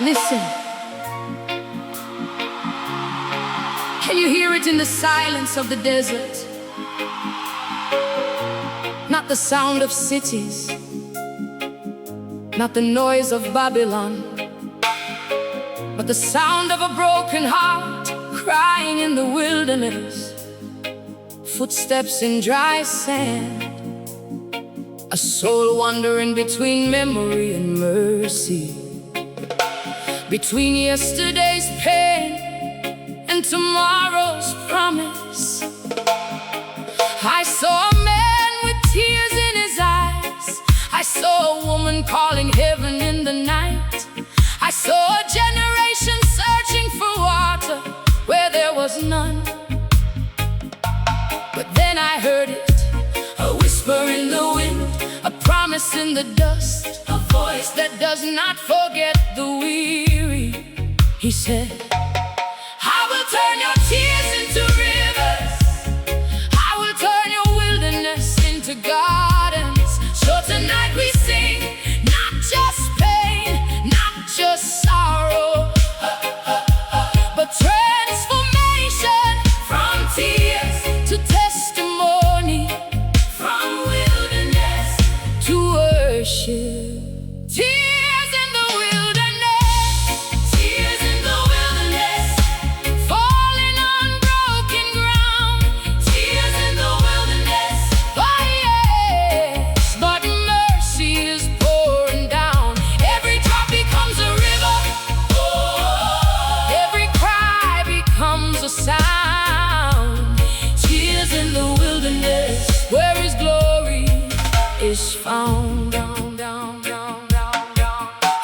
Listen, can you hear it in the silence of the desert? Not the sound of cities, not the noise of Babylon, but the sound of a broken heart crying in the wilderness. Footsteps in dry sand, a soul wandering between memory and mercy, between yesterday's pain and tomorrow's promise. I saw a man with tears in his eyes. I saw a woman calling heaven in the night. I saw a generation searching for water where there was none. But then I heard it, a whisper in the wind, a promise in the dust, a voice that does not forget the weary. He said, I will turn your tears into rivers, I will turn your wilderness into gardens. So tonight we sing, not just pain, not just sorrow, but transformation from tears to testimony, from wilderness to worship. Tears in the wilderness, tears in the wilderness, falling on broken ground. Tears in the wilderness, oh yes, but mercy is pouring down. Every drop becomes a river, oh, every cry becomes a sound. Tears in the wilderness, where His glory is found.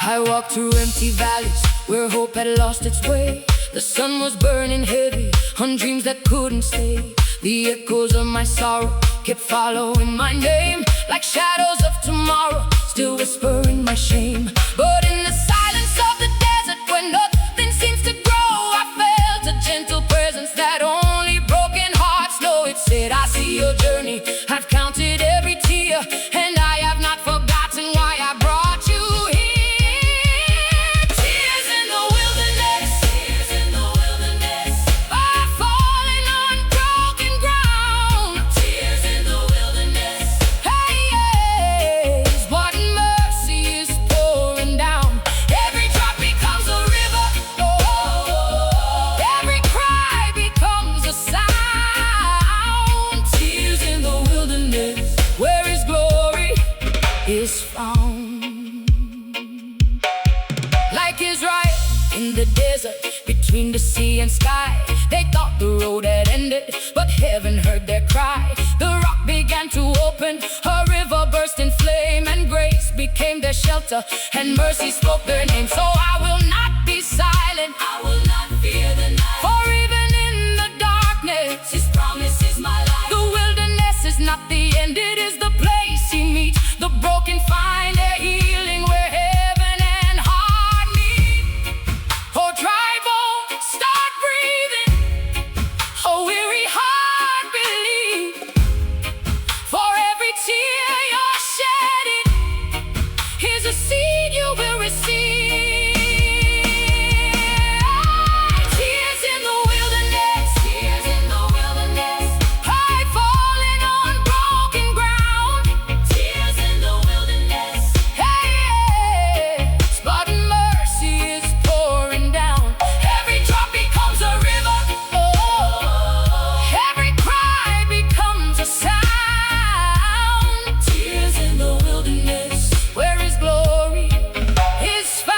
I walked through empty valleys where hope had lost its way. The sun was burning heavy on dreams that couldn't stay. The echoes of my sorrow kept following my name, like shadows of tomorrow, still whispering my shame. But in the silence of the desert, when nothing seems to grow, I felt a gentle presence that only broken hearts know. It said, I see your journey, I've counted every tear, and I have not forgotten why I brought you here. Tears in the wilderness, tears in the wilderness, are falling on broken ground. Tears in the wilderness, hey yes, but mercy is pouring down. Every drop becomes a river, oh, every cry becomes a sound. Tears in the wilderness, where His glory is found. Like Israel in the desert, between the sea and sky, they thought the road had ended, but heaven heard their cry. The rock began to open, a river burst in flame, and grace became their shelter, and mercy spoke their name. So I will not be silent, I will not fear the night, for even in the darkness His promise is my life. The wilderness is not the end, it is the place He meets. The broken find their healing where heaven and heart meet. Oh, dry bones, start breathing. Oh, weary heart, believe. For every tear you're shedding is a seed you will receive. Tears in the wilderness, tears in the wilderness, pride falling on broken ground. Tears in the wilderness, hey yes, but mercy is pouring down. Every drop becomes a river, oh, every cry becomes a sound. Tears in the wilderness, where His glory is found.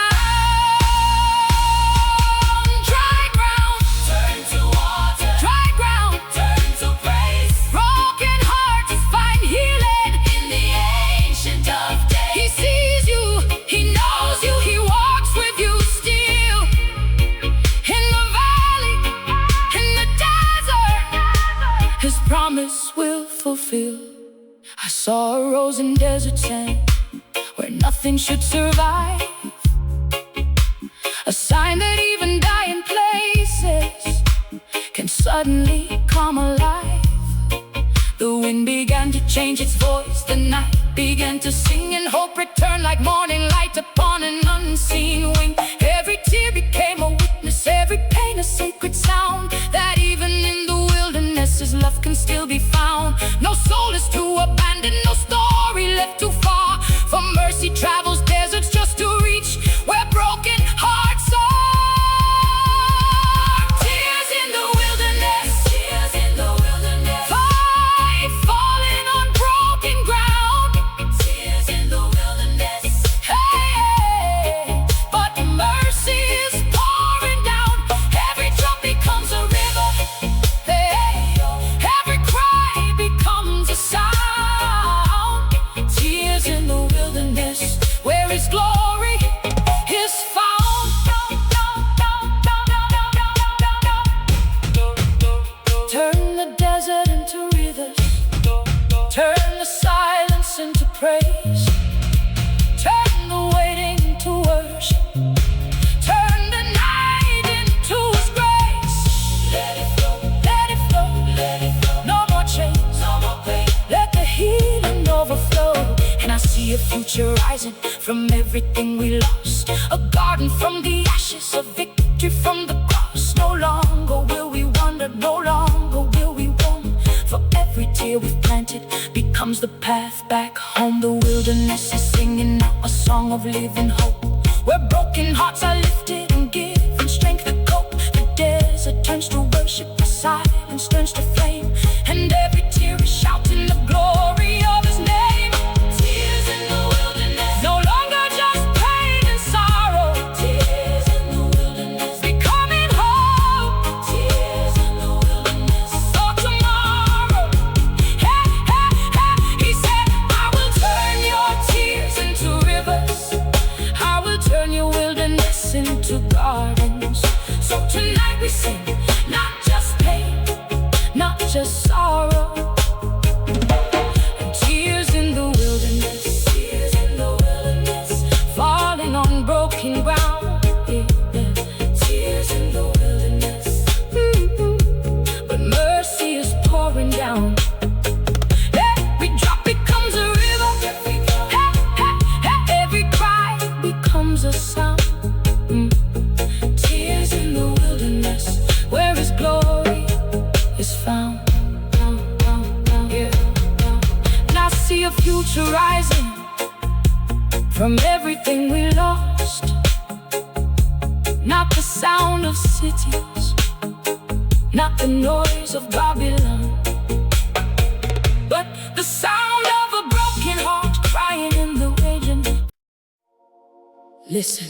Dry ground, turn to water. Dry ground, turn to praise. Broken hearts find healing in the Ancient of Days. He sees you, He knows you, He walks with you still. In the valley, in the desert, His promise will fulfill. I saw a rose in desert sand where nothing should survive, a sign that even dying places can suddenly come alive. The wind began to change its voice, the night began to sing, and hope returned like morning light upon an unseen wing. Every mercy travels deserts just to reach where broken hearts are. Tears in the wilderness, tears in the wilderness. Fight falling on broken ground, tears in the wilderness. Hey, but mercy is pouring down. Every drop becomes a river. Hey, every cry becomes a sound. Tears in the wilderness, where His glory is found. Turn the desert into rivers, turn the silence into praise, turn the waiting into worship, turn the night into His grace. Let it flow, let it flow, let it flow. No more chains, no more pain. Let the healing overflow. And I see a future rising from everything we lost, a garden from the ashes, a victory from the cross. No longer will we wander, no longer will we roam, for every tear we've planted becomes the path back home. The wilderness is singing out a song of living hope, where broken hearts are lifted and given strength to cope. The desert turns to worship, the silence turns to flame, and every tear is shouting the glory of His name. Tears in the wilderness, no longer just pain and sorrow. Tears in the wilderness, becoming hope. Tears in the wilderness, for tomorrow. Hey, hey, hey, He said, I will turn your tears into rivers, I will turn your wilderness into gardens. So tonight we sing, not just pain, not just sorrow. Tears in the wilderness, tears in the wilderness, falling on broken ground. Yeah, yeah. Tears in the wilderness, but mercy is pouring down. Every drop becomes a river. Hey, hey, hey. Every cry becomes a sound. Tears in the wilderness, where His glory is found. Yeah. And I see a future rising from everything we lost. Not the sound of cities, not the noise of Babylon, but the sound of a broken heart crying in the raging. Listen,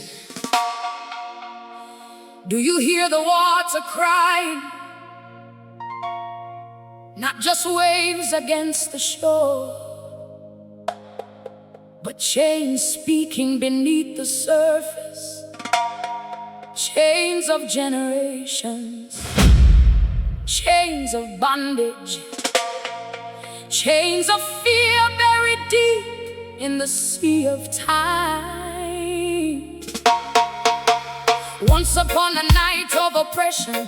do you hear the water crying? Not just waves against the shore, but chains speaking beneath the surface. Chains of generations, chains of bondage, chains of fear buried deep in the sea of time. Once upon a night of oppression,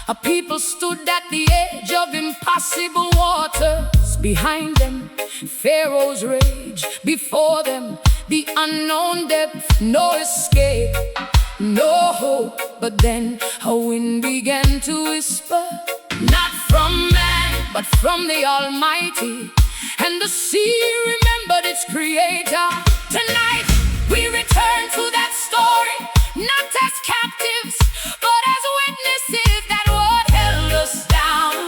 a people stood at the edge of impossible waters. Behind them, Pharaoh's rage. Before them, the unknown depth. No escape, no hope. But then a wind began to whisper, not from man, but from the Almighty. And the sea remembered its creator. Tonight, we return to that story, not as captives, but as witnesses that what held us down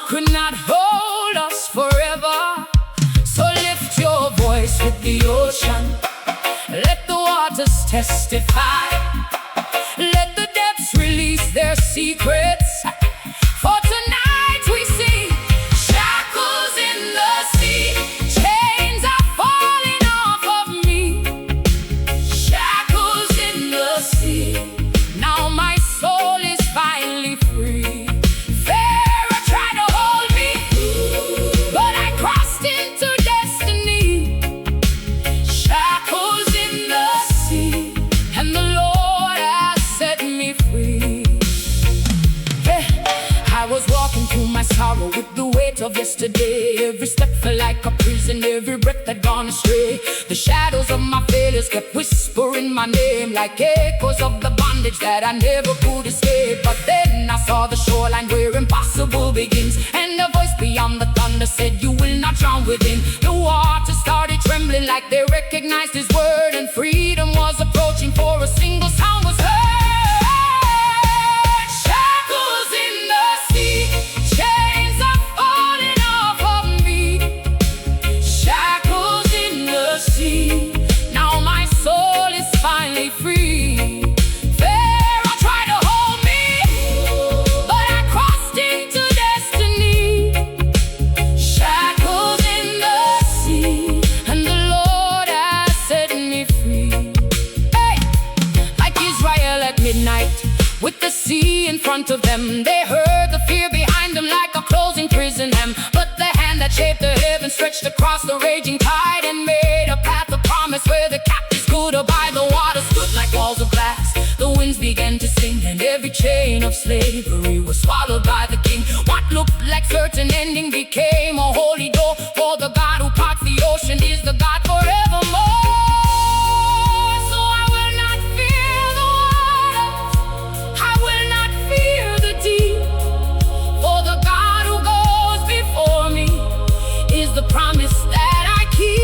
could not hold us forever. So lift your voice with the ocean, let the waters testify, let the depths release their secrets. For tonight we see shackles in the sea, chains are falling off of me. Shackles in the sea, now my soul is finally free. Pharaoh tried to hold me, but I crossed into destiny. Shackles in the sea, and the Lord has set me free. I was walking through my sorrow with the weight of yesterday. Every step felt like a prison, every breath had gone astray. The shadows of my failures kept whispering my name, like echoes of the bondage that I never could escape. But then I saw the shoreline where impossible begins, and a voice beyond the thunder said, you will not drown within. The water started trembling like they recognized His front of them. They heard the fear behind them like a closing prison hem. But the hand that shaped the heaven stretched across the raging tide and made a path of promise where the captives could abide. The waters stood like walls of glass, the winds began to sing, and every chain of slavery was swallowed by the king. What looked like certain ending became a holy door, for the God who parts the ocean is the God forevermore. So I will not fear the waters, I will not fear the deep, for the God who goes before me is the promise that I keep.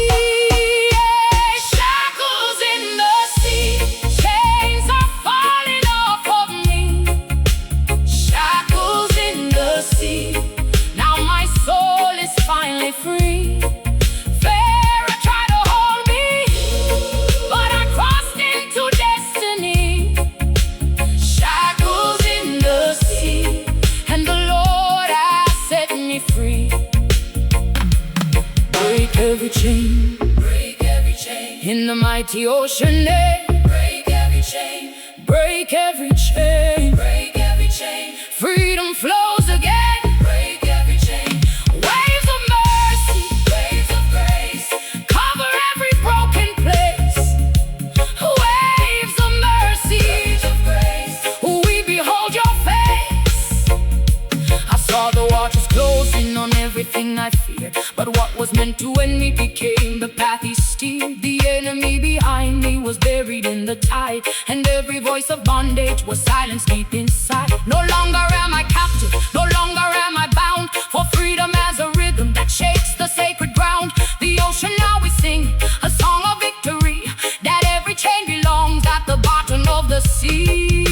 Shackles in the sea, chains are falling off of me. Shackles in the sea, now my soul is finally free. Pharaoh tried to hold me, but I crossed into destiny. Shackles in the sea, and the Lord has set me free. Break every chain, break every chain, in the mighty ocean name. Break every chain, break every chain, break every chain. Freedom flows again. Break every chain. Waves of mercy, waves of grace, cover every broken place. Waves of mercy, waves of grace, we behold your face. I saw the waters closing on everything I feared, but what was meant to end me became the path he steered. The enemy behind me was buried in the tide, and every voice of bondage was silenced deep inside. No longer am I captive, no longer am I bound, for freedom as a rhythm that shakes the sacred ground. The ocean now we sing a song of victory, that every chain belongs at the bottom of the sea.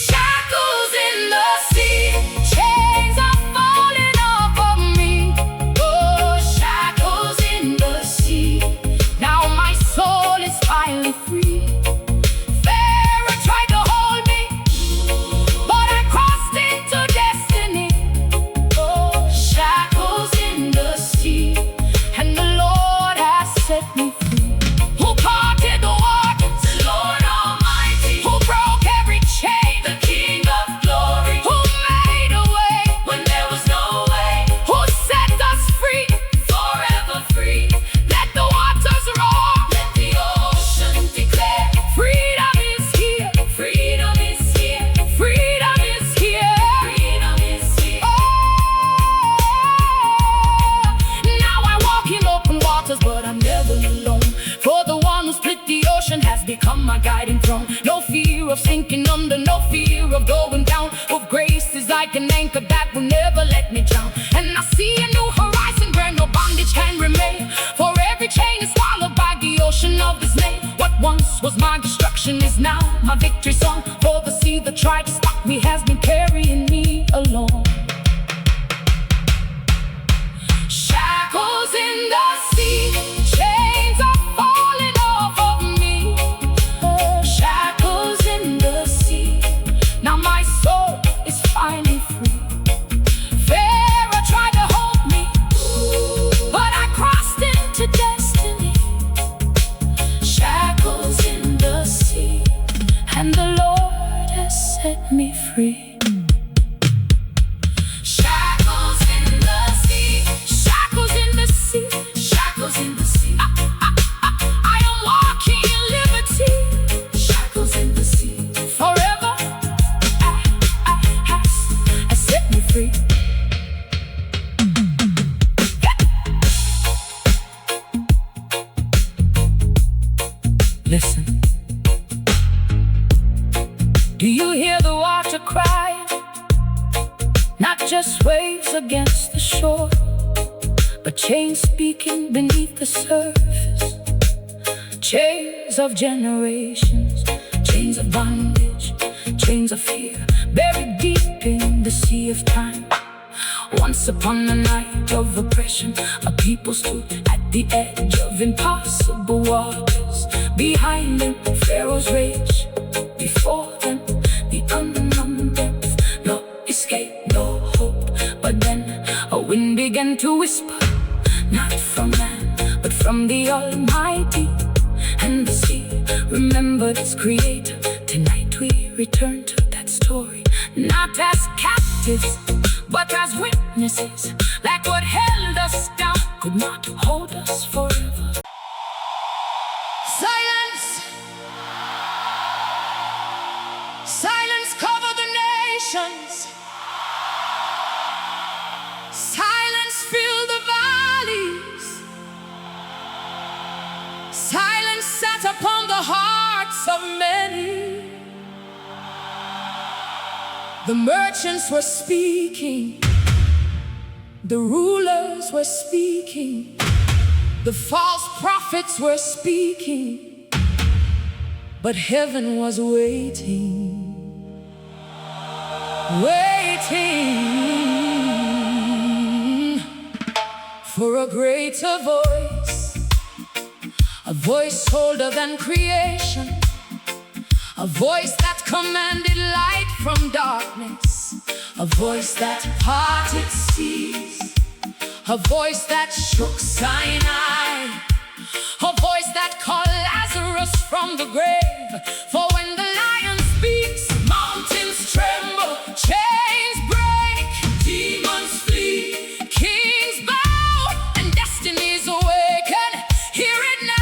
Shackles in the sea, chains are falling off of me. Oh, shackles in the sea, now my soul is finally free. Pharaoh tried to hold me, but I crossed into destiny. Oh, shackles in the sea, and the Lord has set me free. Who parted the waters? The Lord Almighty. Who broke every chain? The King of glory. Who made a way when there was no way? Who set us free, forever free? Let the waters roar, let the ocean declare, freedom is here, freedom is here, freedom is here, freedom is here. Oh, now I walk in open waters, but I'm never alone, for the one who split the ocean has become my guiding throne. No fear of sinking under, no fear of going down. With grace is like an anchor that will never let me drown. And I see a new horizon where no bondage can remain, for every chain is swallowed by the ocean of His name. What once was my destruction is now my victory song, for the sea that tried to stop me has been carrying me along. Shackles in the sea, chains are falling off of me. Oh, shackles in the sea, now my soul is finally free. Pharaoh tried to hold me, but I crossed into destiny. Shackles in the sea, and the Lord has set me free. Shackles in the sea, shackles in the sea, shackles in the sea. I am walking in liberty. Shackles in the sea, forever I set me free. Listen, do you hear the water crying? Not just waves against the shore, but chains speaking beneath the surface. Chains of generations, chains of bondage, chains of fear, buried deep in the sea of time. Once upon a night of oppression, a people stood at the edge of impossible waters. Behind them, Pharaoh's rage. Before them, the unknown depth. No escape, no hope. But then a wind began to whisper, not from man, but from the Almighty. And the sea remembered its creator. Tonight we return to that story, not as captives, but as witnesses. Like what held us down could not hold us forever. Silence! Silence cover the nations. Silence fill the valleys. Silence sat upon the hearts of many. The merchants were speaking, the rulers were speaking, the false prophets were speaking, but heaven was waiting, waiting for a greater voice, a voice older than creation, a voice that commanded light from darkness, a voice that parted seas, a voice that shook Sinai, a voice that called Lazarus from the grave. For when the lion speaks, mountains tremble, chains break, demons flee, kings bow, and destinies awaken. Hear it now.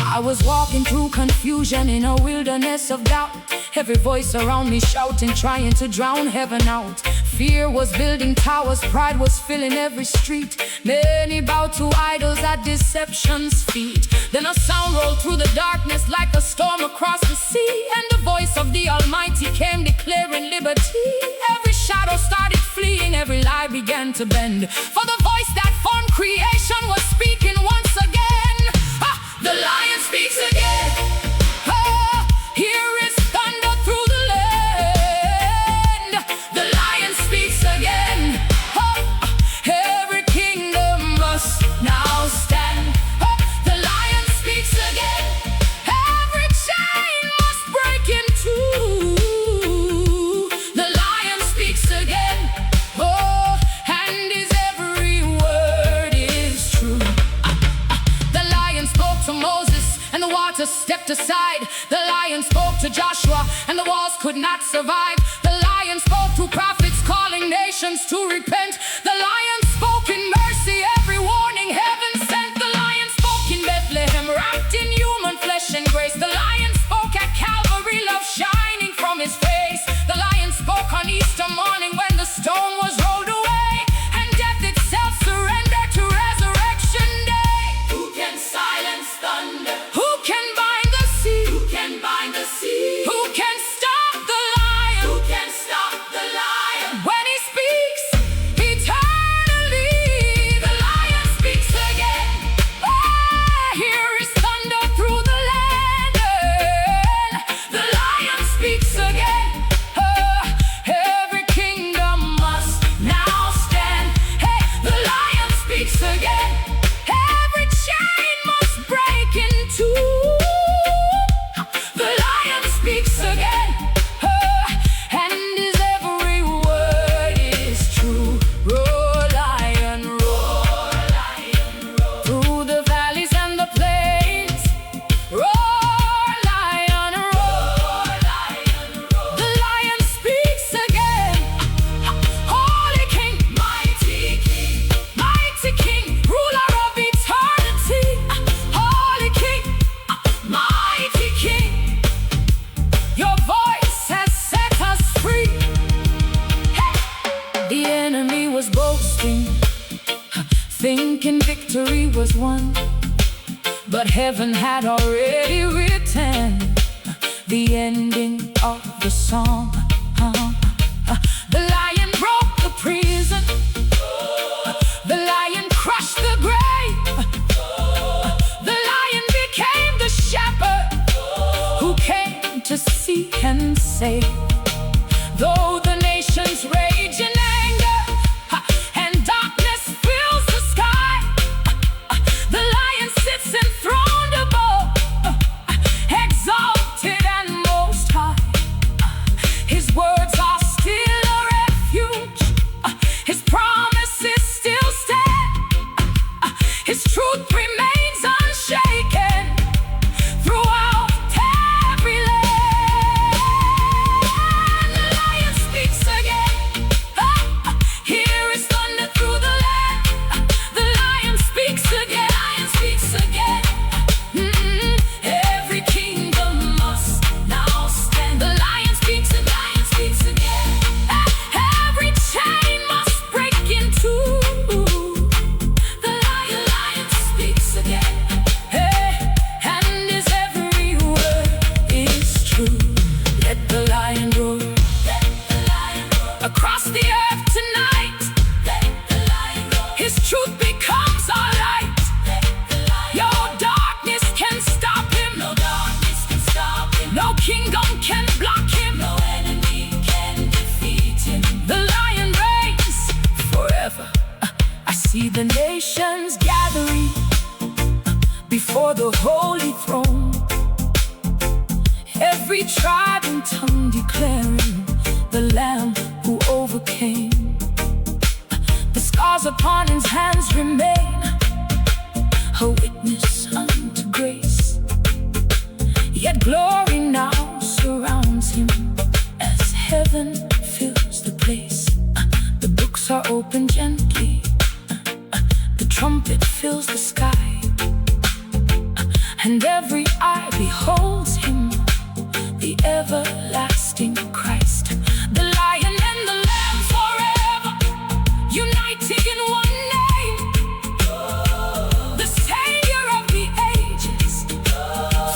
I was walking through confusion in a wilderness of doubt. Every voice around me shouting, trying to drown heaven out. Fear was building towers, pride was filling every street. Many bowed to idols at deception's feet. Then a sound rolled through the darkness like a storm across the sea, and the voice of the Almighty came declaring liberty. Every shadow started fleeing, every lie began to bend, for the voice that formed creation was speaking once again. The lion speaks again. Here is thunder through the land. The lion speaks again. Every kingdom must now stand. The lion speaks again. Every chain must break in two. The lion speaks again. And his every word is true. The lion spoke to Moses, and the waters stepped aside. The lion spoke to Joshua, and the walls could not survive. The lion spoke to prophets, calling nations to repent. The lion spoke in mercy, every warning heaven sent. The lion spoke in Bethlehem, wrapped in human flesh and grace. The lion spoke at Calvary, love shining from his face. The lion spoke on Easter morning when the stone was rolled away, and death itself surrendered to resurrection day. Who can silence thunder? Who can bind the sea? Who can bind the sea? Who can stop the lion? Who can stop the lion? When he speaks eternally, was won, but heaven had already written the ending of the song. The lion broke the prison, the lion crushed the grave, the lion became the shepherd who came to seek and save. Though the nations rage in anger and darkness fills the sky, the lion sits enthroned above, exalted and most high. His words are still a refuge, his promises still stand, his truth remains unshaken throughout every land. The lion speaks again. Here is thunder through the land. The lion speaks again. Lion speaks again. Every kingdom must now stand. The lion speaks again. Lion speaks again. Every chain must break in two. The lion speaks again. And his every word is true. Let the lion roar. Let the lion roar. Across the earth tonight. Let the lion roar. His truth becomes our light. Let the lion roar. Your darkness can stop him. No darkness can stop him. No kingdom can block him. No enemy can defeat him. The lion reigns forever. I see the nations gathering before the holy throne, every tribe and tongue declaring the Lamb who overcame. The scars upon his hands remain a witness unto grace, yet glory now surrounds him as heaven fills the place. The books are opened gently, the trumpet fills the sky, and every eye beholds him, the everlasting Christ. The lion and the lamb forever, united in one name. The Savior of the ages,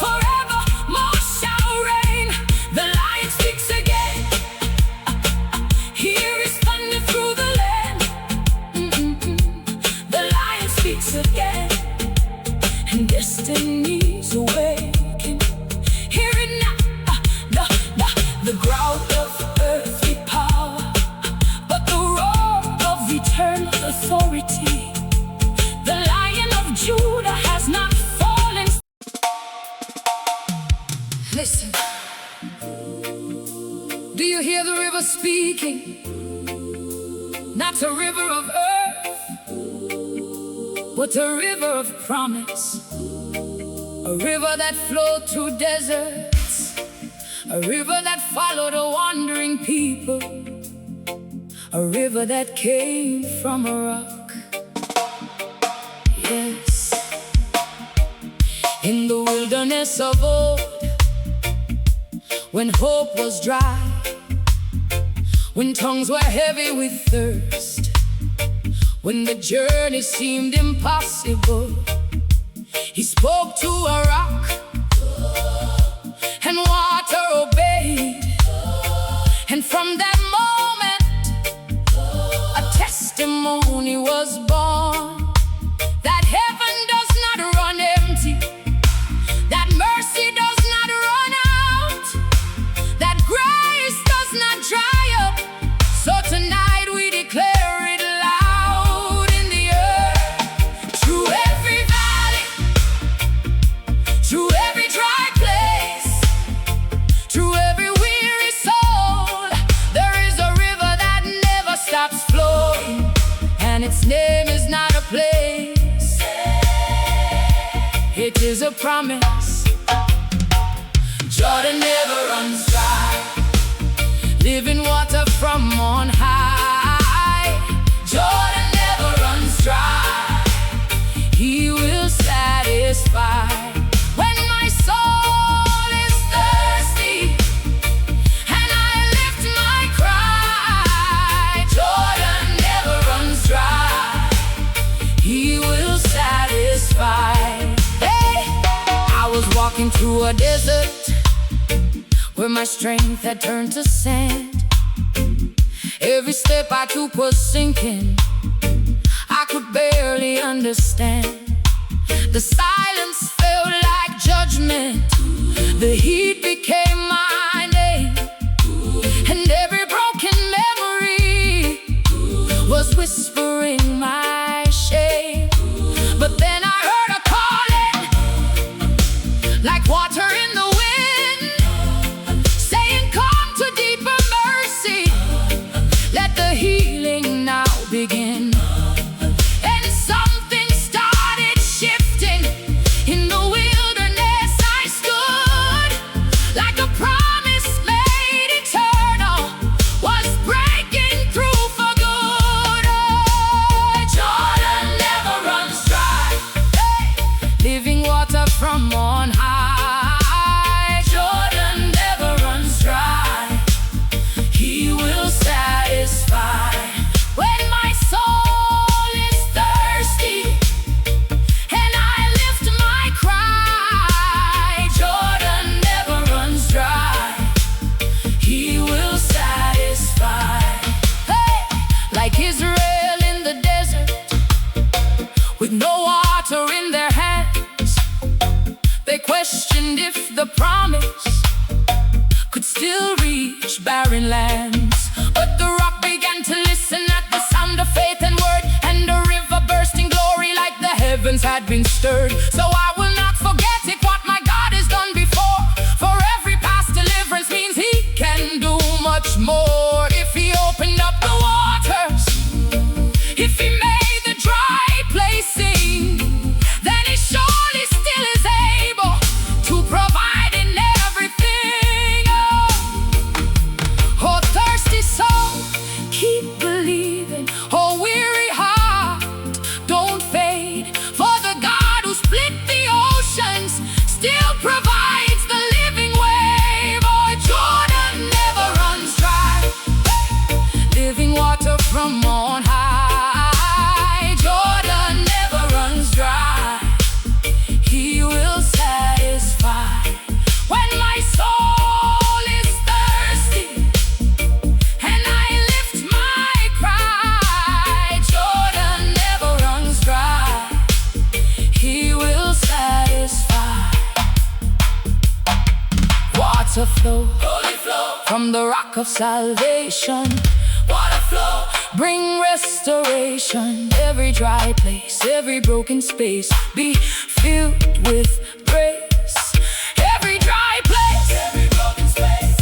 forevermore shall reign. The lion speaks again. Here is thunder through the land. The lion speaks again, and destinies awaken. Hear it now, the growl of earthly power, but the roar of eternal authority. The Lion of Judah has not fallen. Listen, do you hear the river speaking? Not a river of earth, but a river of promise. A river that flowed through deserts, a river that followed a wandering people, a river that came from a rock. Yes, in the wilderness of old, when hope was dry, when tongues were heavy with thirst, when the journey seemed impossible, he spoke to a rock, and water obeyed. And from that moment, a testimony was born, that heaven does not run empty, that mercy does not run out, that grace does not dry up. So tonight we declare it loud in the earth. Through every valley, through every dry place, through every weary soul, there is a river that never stops flowing, and its name is not a place, it is a promise. Jordan never runs dry, living water from on high. Jordan never runs dry, he will satisfy. When my soul is thirsty and I lift my cry, Jordan never runs dry, he will satisfy. through a desert where my strength had turned to sand. Every step I took was sinking. I could barely understand. The silence felt like judgment. The heat became my name, and every broken memory was whispering my shame. But then I heard a calling, like water in the wind, saying, "Come to deeper mercy. Let the healing now begin." And something started shifting. In the wilderness I stood, like a promise made eternal was breaking through for good. Oh, Jordan never runs dry. Hey, living water from on high. Jordan never runs dry. He will satisfy when my soul is thirsty and I lift my cry. Jordan never runs dry. He will satisfy. Hey, like Israel in the desert, with no water in their hands, they questioned if the promise could still reach barren lands. But the rock began to listen at the sound of faith and word, and the river burst in glory like the heavens had been stirred. So I will not forget it, what my God has done before, for every past deliverance means He can do much more. If He opened up the waters, if He made the dry place sing, then He surely still is able to provide in everything. Oh, thirsty soul, keep believing. Oh, weary heart, don't fade. For the God who split the oceans still provides the living wave. Oh, Jordan never runs dry. Living water from on high. Jordan never runs dry. He will satisfy when my soul is thirsty and I lift my cry. Jordan never runs dry. He will satisfy. Water flow, holy flow, from the rock of salvation. Water flow, bring restoration. Every dry place, every broken space, be filled with grace. Every dry place, every broken space,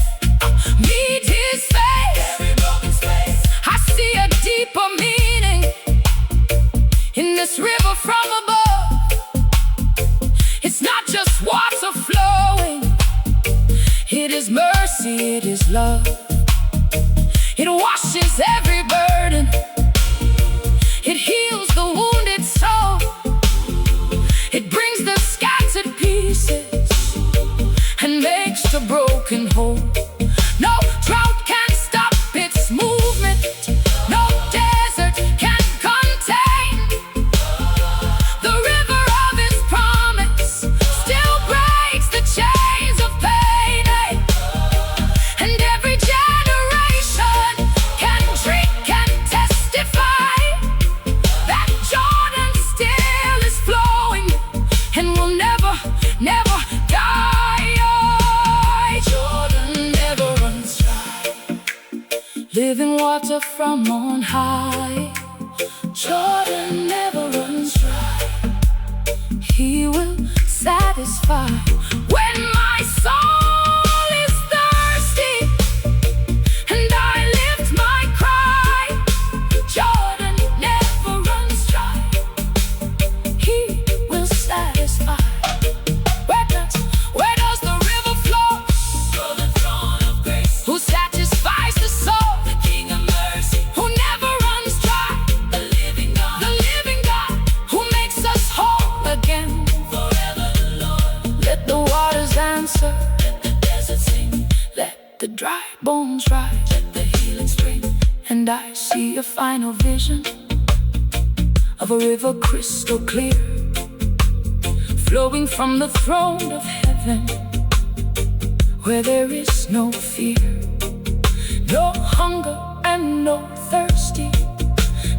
meet His face. Every broken space, I see a deeper meaning in this river from above. It's not just water flowing, it is mercy, it is love. It washes every burden, it heals the wounded soul, it brings the scattered pieces and makes the broken whole. No drought can stop its movement, no desert can contain the river of His promise. Still breaks the chains of pain, and every generation can drink, can testify that Jordan still is flowing and will never, never die. Oh, Jordan never runs dry. Living water from on high. Jordan never runs dry. He will satisfy when my soul is thirsty and I lift my cry. Jordan never runs dry. He will satisfy. Where does the river flow? From the throne of grace, who satisfies the soul, the King of mercy, who never runs dry. The living God, who makes us whole again. Forever the Lord. Let the waters answer, let the desert sing, let the dry bones rise, let the healing spring. And I see a final vision of a river crystal clear, flowing from the throne of heaven, where there is no fear, no hunger and no thirsty,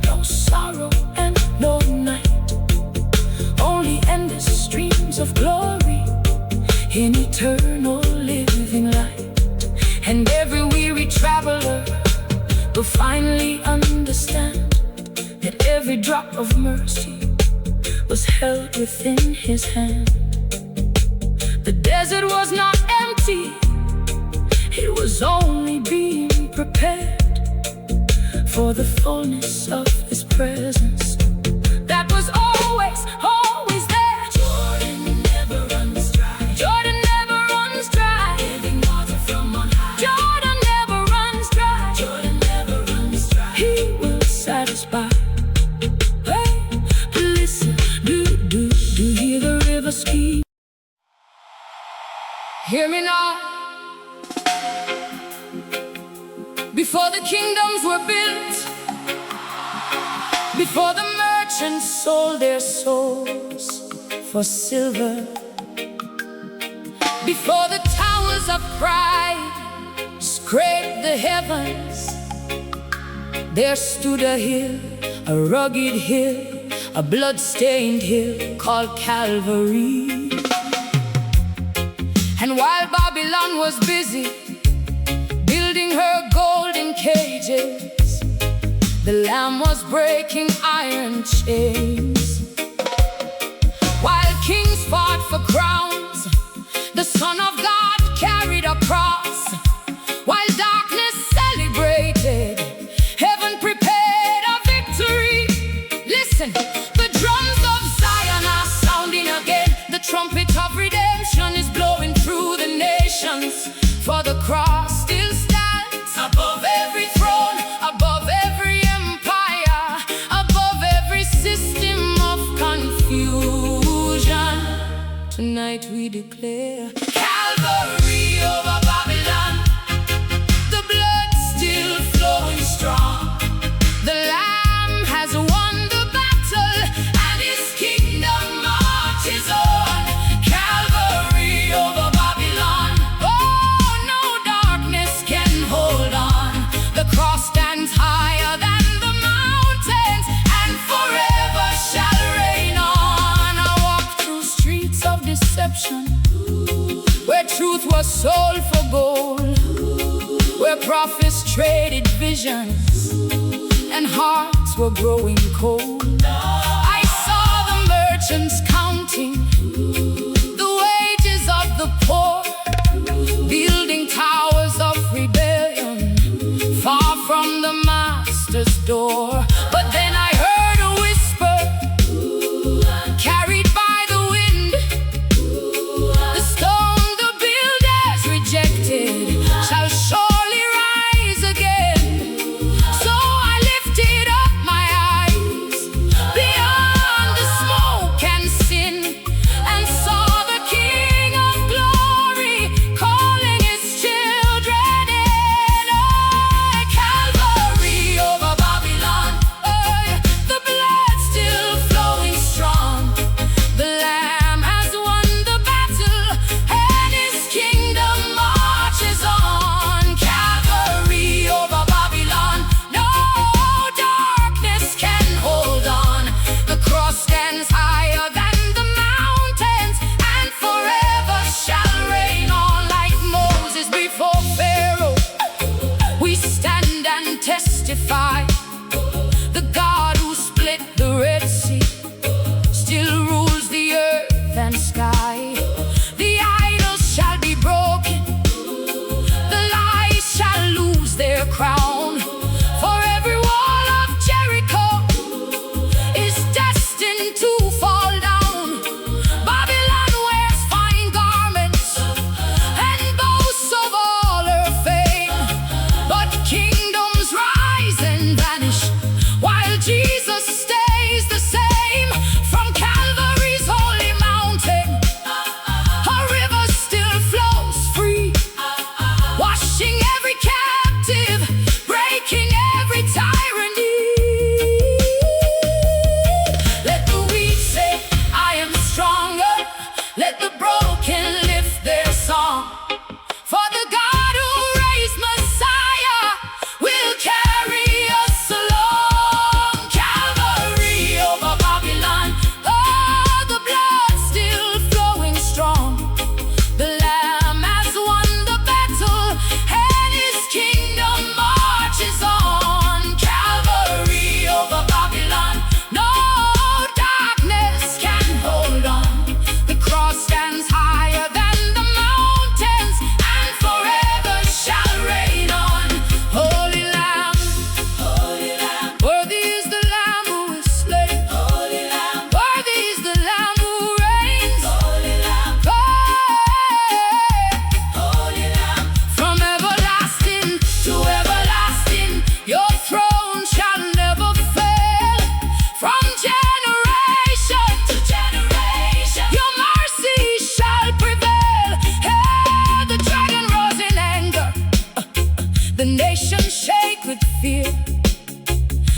no sorrow and no night, only endless streams of glory in eternal living light. And every weary traveler will finally understand that every drop of mercy was held within his hand. The desert was not empty, it was only being prepared for the fullness of his presence that was always, always there. Jordan never runs dry. Jordan never runs dry. Living water from on high. Jordan never runs dry. Jordan never runs dry. He will satisfy. Hey, listen, do you hear the river speak? Hear me now. Before the kingdoms were built, before the merchants sold their souls for silver, before the towers of pride scraped the heavens, there stood a hill, a rugged hill, a blood-stained hill called Calvary. And while Babylon was busy building her golden cages, the Lamb was breaking iron chains. While kings fought for crowns, the Son of God carried a cross. While darkness celebrated, heaven prepared a victory. Listen, the drums of Zion are sounding again. The trumpet of redemption is blowing through the nations. For the cross still stands above every throne, above every empire, above every system of confusion. Tonight we declare Calvary over Babylon. The blood still flowing strong. The Lamb has won the battle, and his kingdom marches on. Calvary over Babylon. Oh, no darkness can hold on. The cross stands higher than the mountains, and forever shall reign on. I walk through streets of deception, where truth was sold for gold, where prophets traded visions and hearts were growing cold. I saw the merchants counting the wages of the poor, building towers of rebellion far from the master's door. But then I heard a whisper, carried by the wind. The stone the builders rejected shall surely rise again. So I lifted up my eyes beyond the smoke and sin, fear.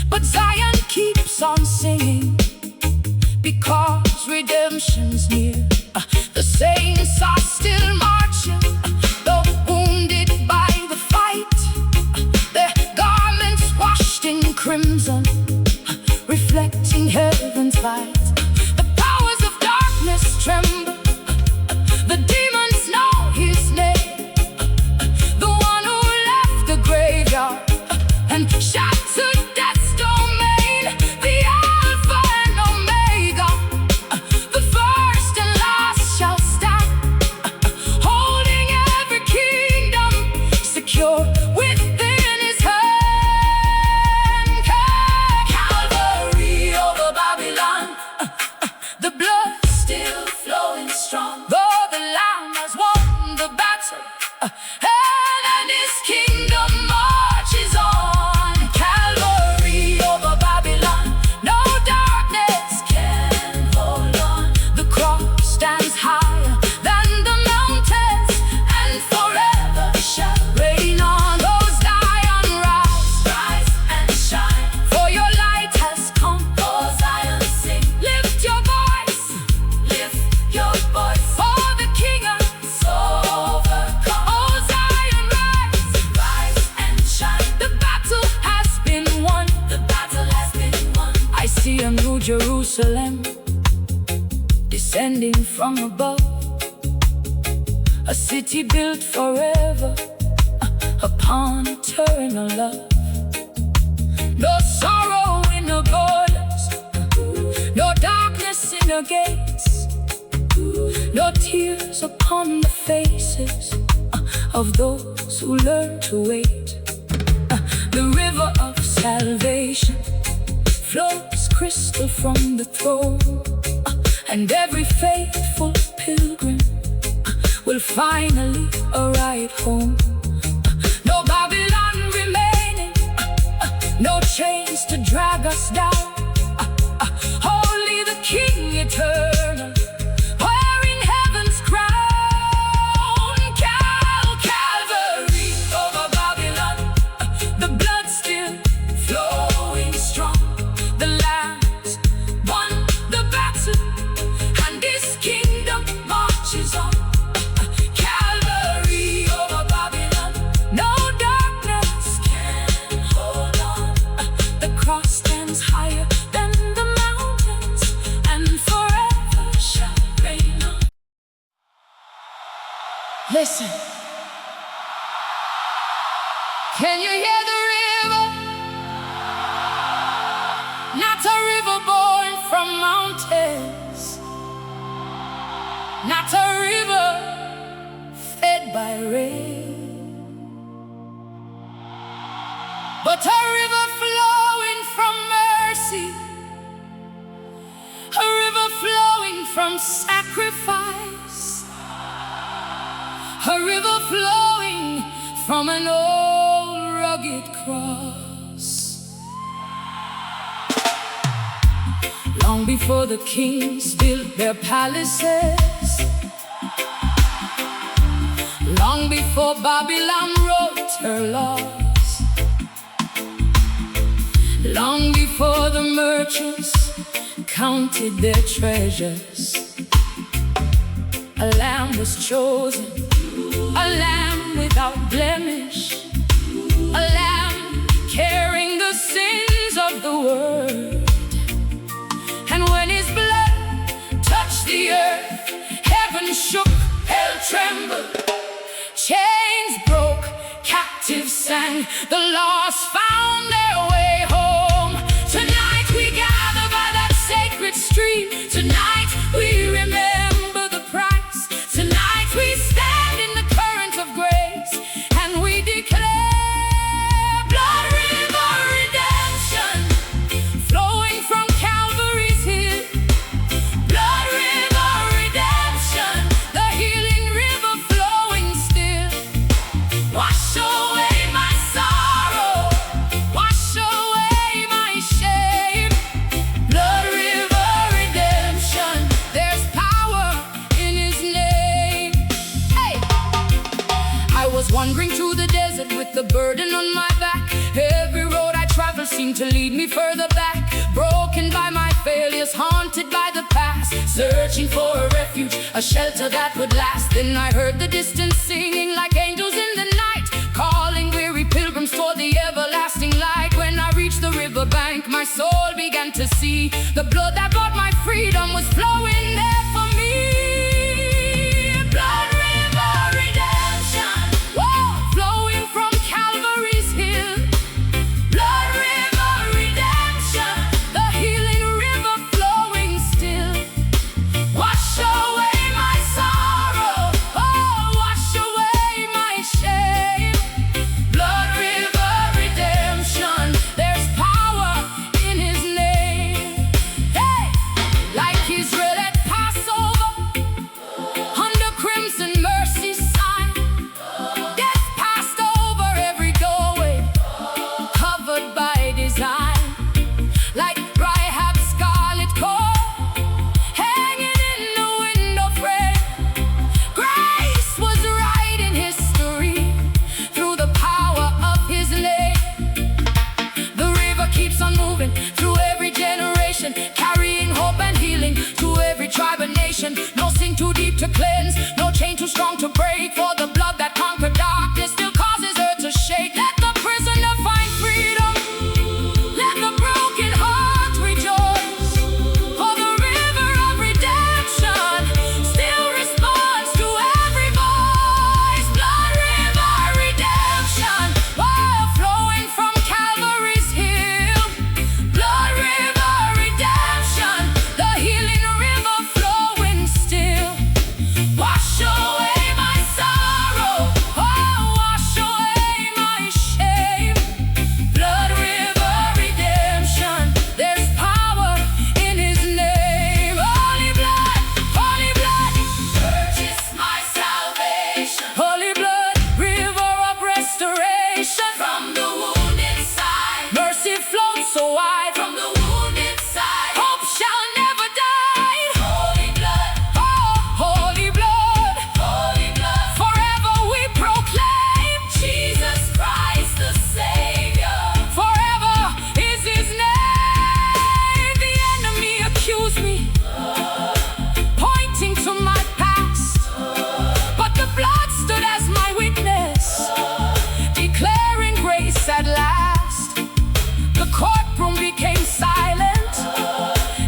But Zion keeps on singing, because redemption's near. The saints are still marching, though wounded by the fight. Their garments washed in crimson, reflecting heaven's light. The powers of darkness tremble, the demons know his name. The one who left the graveyard and shattered death's domain. The Alpha and Omega, the first and last shall stand, holding every kingdom secure within his hand. Calvary over Babylon, the blood still flowing strong. Though the Lamb has won the battle, and his kingdom marches on. Calvary over Babylon, no darkness can hold on. The cross stands higher than the mountains, and forever shall reign on. Oh Zion, rise and shine, for your light has come. Oh Zion, sing, lift your voice, for the King has overcome. Oh Zion, rise and shine, the battle has been won. The battle has been won. I see a new Jerusalem descending from above, a city built forever upon eternal love. No sorrow in the borders, no darkness in the gates, no tears upon the faces of those who learn to wait. The river of salvation flows crystal from the throne, and every faithful pilgrim will finally arrive home. No Babylon remaining, no chains to drag us down. Only the King eternal, wearing heaven's crown. Calvary over Babylon, the blood still flowing strong. The Lamb's won the battle, and his kingdom marches on. Calvary over Babylon, no darkness can hold on. The cross stands higher than the mountains, and forever shall reign on. Listen, can you hear the river? Not a river born from mountains, not a river fed by rain, but a river flowing from mercy, a river flowing from sacrifice, a river flowing from an old rugged cross. Long before the kings built their palaces, long before Babylon wrote her laws, long before the merchants counted their treasures, a lamb was chosen, a lamb without blemish, a lamb carrying the sins of the world. And when his blood touched the earth, heaven shook, hell trembled, chains broke, captives sang, the lost found their way home. Tonight we gather by that sacred stream. Tonight we remember the price. Tonight we stand in the current of grace, and we declare blood river redemption flowing from Calvary's hill. Blood river redemption, the healing river flowing still. Wash away my sorrow, wash away my shame. Blood river redemption, there's power in his name. Hey! I was wandering through the desert with the burden on my back. Every road seemed to lead me further back. Broken by my failures, haunted by the past, searching for a refuge, a shelter that would last. Then I heard the distant singing like angels in the night, calling weary pilgrims for the everlasting light. When I reached the riverbank, my soul began to see the blood that bought my freedom was flowing there for me. Blood river redemption, whoa, flowing from Calvary's hill. Blood river redemption, the healing river flowing still. Wash away my sorrow, oh, wash away my shame. Blood river redemption, there's power in his name. Hey, like Israel at Passover, under crimson mercy's sign, death passed over every doorway, covered by design. Like Rahab's scarlet cord, hanging in the window frame, grace was writing history through the power of his name. The river keeps on moving through every generation, carrying hope and healing to every tribe and nation. No sin too deep to cleanse, no chain too strong to break, for the blood that conquered darkness still causes her to shake. Let the prisoner find freedom, let the broken heart rejoice, for the river of redemption still responds to every voice. Blood river redemption, oh, flowing from Calvary's hill. Blood river redemption, the healing river flowing still. Wash away my sorrow, oh, wash away my shame. Blood river redemption, there's power in his name. Holy blood, purchase my salvation. Holy blood, river of restoration. From the wounded side, mercy flows so wide. From the wounded side, hope shall never die. Holy blood, oh, holy blood, forever we proclaim Jesus Christ the Savior. Forever is his name. The enemy accused me, pointing to my past, but the blood stood as my witness, declaring grace at last. The courtroom became silent,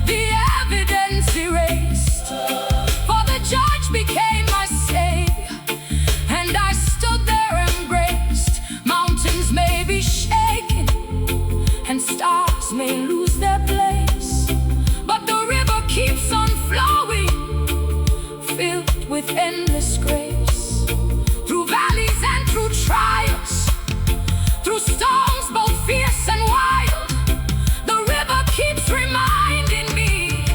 the evidence erased, for the judge became my savior, and I stood there embraced. Mountains may be shaken, and stars may lose their place, but the river keeps on flowing, filled with endless grace. Through valleys and through trials, through storms both fierce and wild, the river keeps reminding me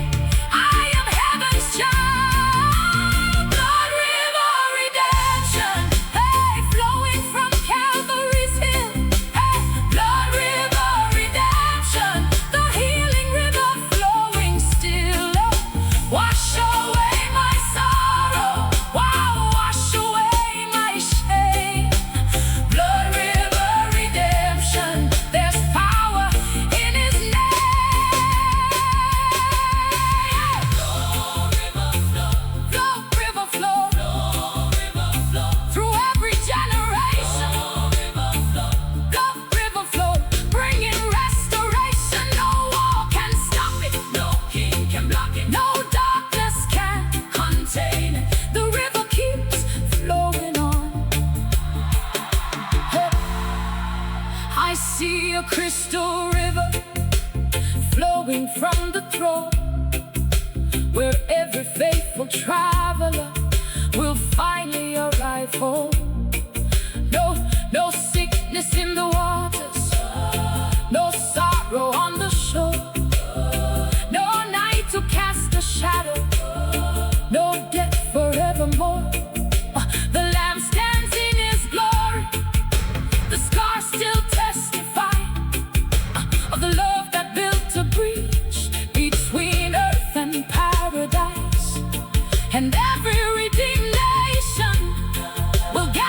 I am heaven's child. Blood river redemption, hey, flowing from Calvary's hill. Hey, blood river redemption, the healing river flowing still. Wash away my sorrow, wow, wash away my shame. Blood river redemption, there's power in his name. Flow, river flow, through every generation. Flow, river flow, bringing restoration. No wall can stop it, no king can block it, no darkness can contain it. The river keeps flowing on. Hey, I see a crystal river flowing from the throne, where every faithful traveler will finally arrive home. No sickness in the waters, no sorrow on the shore, no night to cast a shadow, no death forevermore. The Lamb stands in his glory, the scars still testify of the love that built a breach between earth and paradise. And every redeemed nation will gather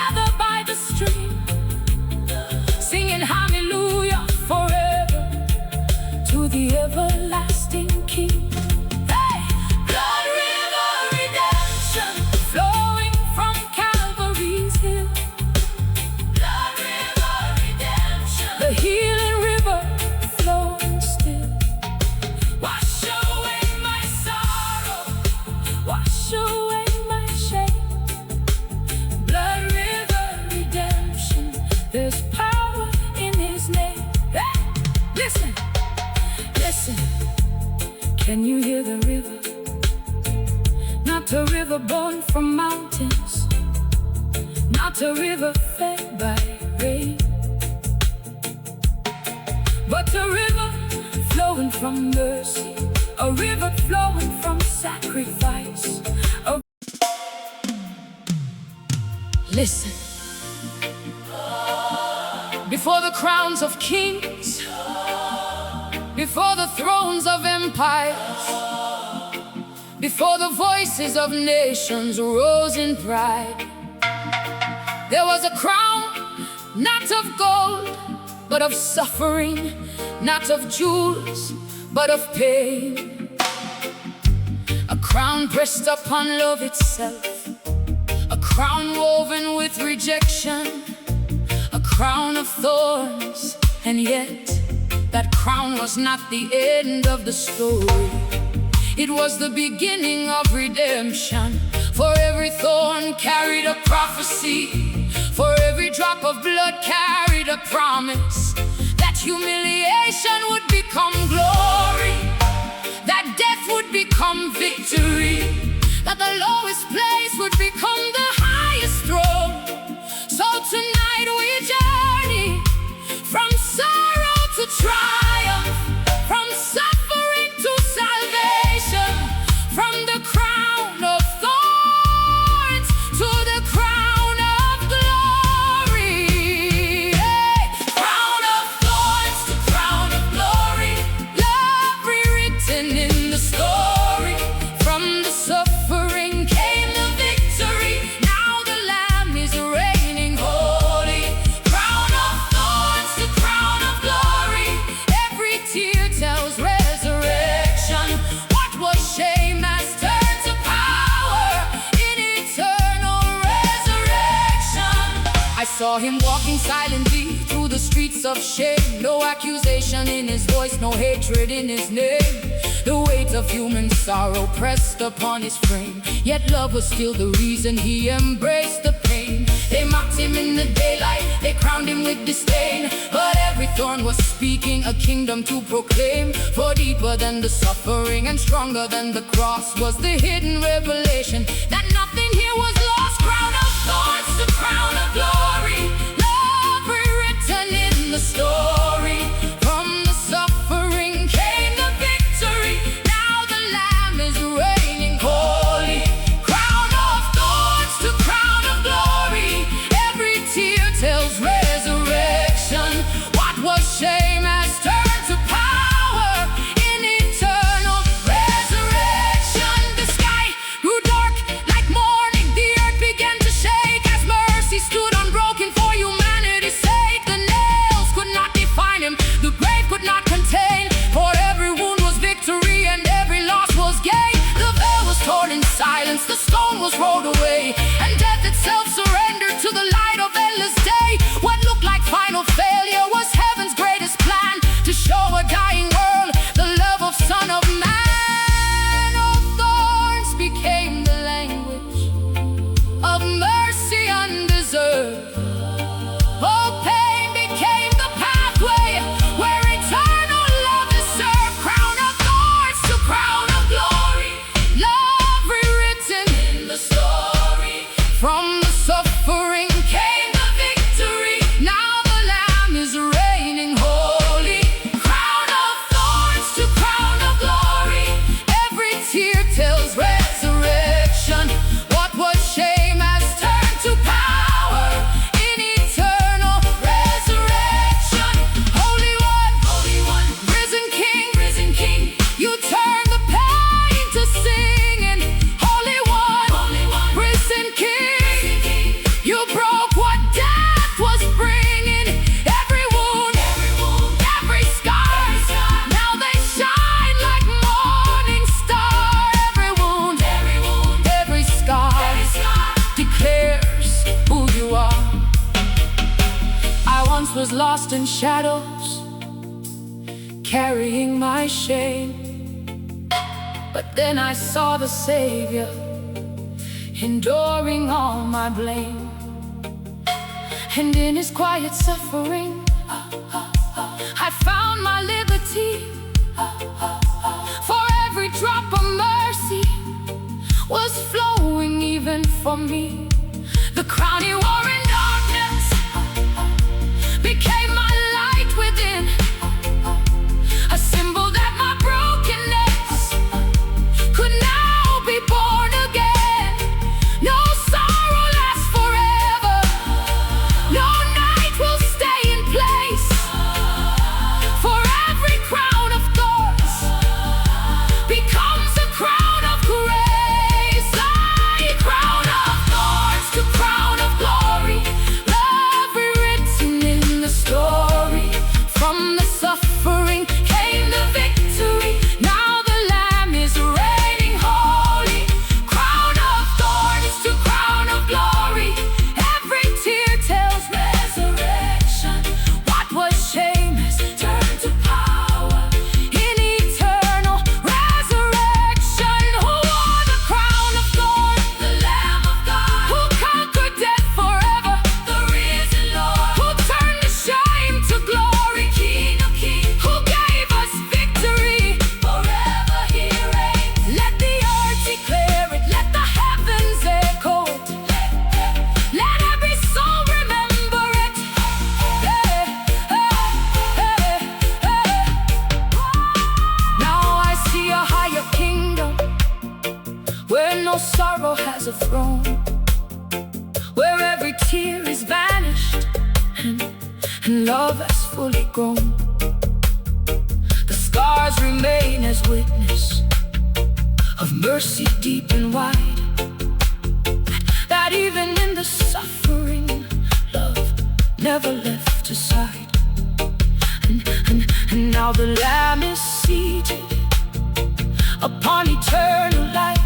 not a river fed by rain, but a river flowing from mercy, a river flowing from sacrifice. Listen, before the crowns of kings, before the thrones of empires, before the voices of nations rose in pride, there was a crown, not of gold, but of suffering, not of jewels, but of pain. A crown pressed upon love itself, a crown woven with rejection, a crown of thorns, and yet that crown was not the end of the story. It was the beginning of redemption. For every thorn carried a prophecy, for every drop of blood carried a promise, that humiliation would become glory, that death would become victory, that the lowest place would become the highest throne. So tonight we journey from sorrow to triumph, from suffering to salvation, from the crown of thorns to the crown of glory. Hey! Crown of thorns to crown of glory, love rewritten in the story. From the suffering came the victory, now the Lamb is reigning holy. Crown of thorns to crown of glory, every tear tells resurrection. What was shame has turned to power in eternal resurrection. I saw him walking silently through the streets of shame, no accusation in his voice, no hatred in his name. The weight of human sorrow pressed upon his frame, yet love was still the reason he embraced the pain. They mocked him in the daylight, they crowned him with disdain, but every thorn was speaking a kingdom to proclaim. For deeper than the suffering and stronger than the cross was the hidden revelation that nothing here was lost. Crown of thorns to crown of glory, love rewritten in the story. From the suffering came the victory, now the Lamb is reigning holy. Crown of thorns to crown of glory, every tear tells resurrection. What was shame has turned to power in eternal resurrection. The sky grew dark like morning, the earth began to shake as mercy stood unbroken for humanity's sake. The nails could not define him, the grave could not contain, for every wound was victory and every loss was gain. The veil was torn in silence, the stone was rolled away, and death itself surrendered to the light of endless day. What looked like final failure was heaven's greatest plan, to show a dying world the love of Son of Man. All thorns became the language of mercy undeserved. All pain became the pathway where eternal love is served. Crown of thorns to crown of glory, love rewritten in the story. From the suffering came the victory, now the Lamb is reigning holy. Crown of thorns to crown of glory, every tear tells resurrection. What was shame has turned to power in eternal resurrection. Holy One, risen King, you turn the pain to singing. Holy One, risen King, you broke what death was bringing. Every wound, every scar, now they shine like morning star. Every wound, every scar declares who you are. I once was lost in shadows, carrying my shame, but then I saw the Savior, enduring all my blame. And in his quiet suffering, I found my liberty. For every drop of mercy was flowing even for me. The crown he wore in a throne, where every tear is vanished and love has fully grown. The scars remain as witness of mercy deep and wide, that even in the suffering, love never left aside. And now the Lamb is seated upon eternal light,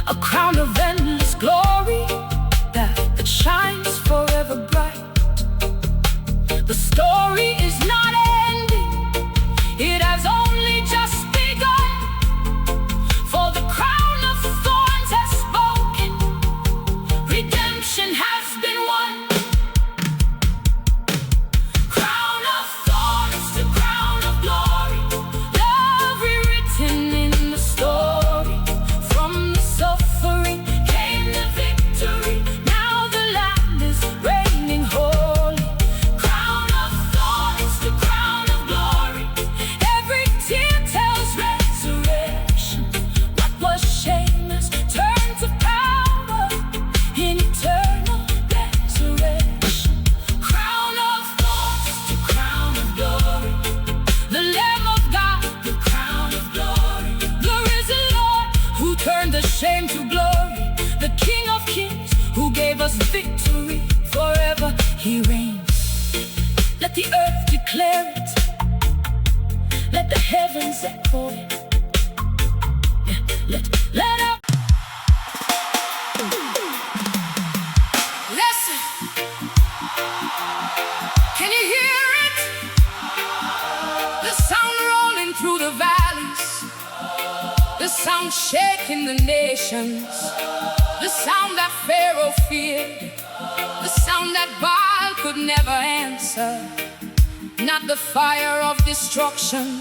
a crown of endless glory that shines forever bright. The story is not ending, it has only just begun, for the crown of thorns has spoken, redemption has been won. Crown of thorns to crown of glory, love rewritten in the story. From the suffering came the victory, now the land is reigning holy. Crown of thorns to crown of glory, every tear tells resurrection. What was shameless turned to power in eternal resurrection. Crown of thorns to crown of glory, the Lamb of God, the crown of glory, the risen Lord who turned the shame to glory, the King of kings who gave us victory. Forever he reigns, let the earth declare it, let the heavens echo it. Let up. Listen, can you hear it? The sound rolling through the valleys, the sound shaking the nations, the sound that Pharaoh feared, the sound that Baal could never answer. Not the fire of destruction,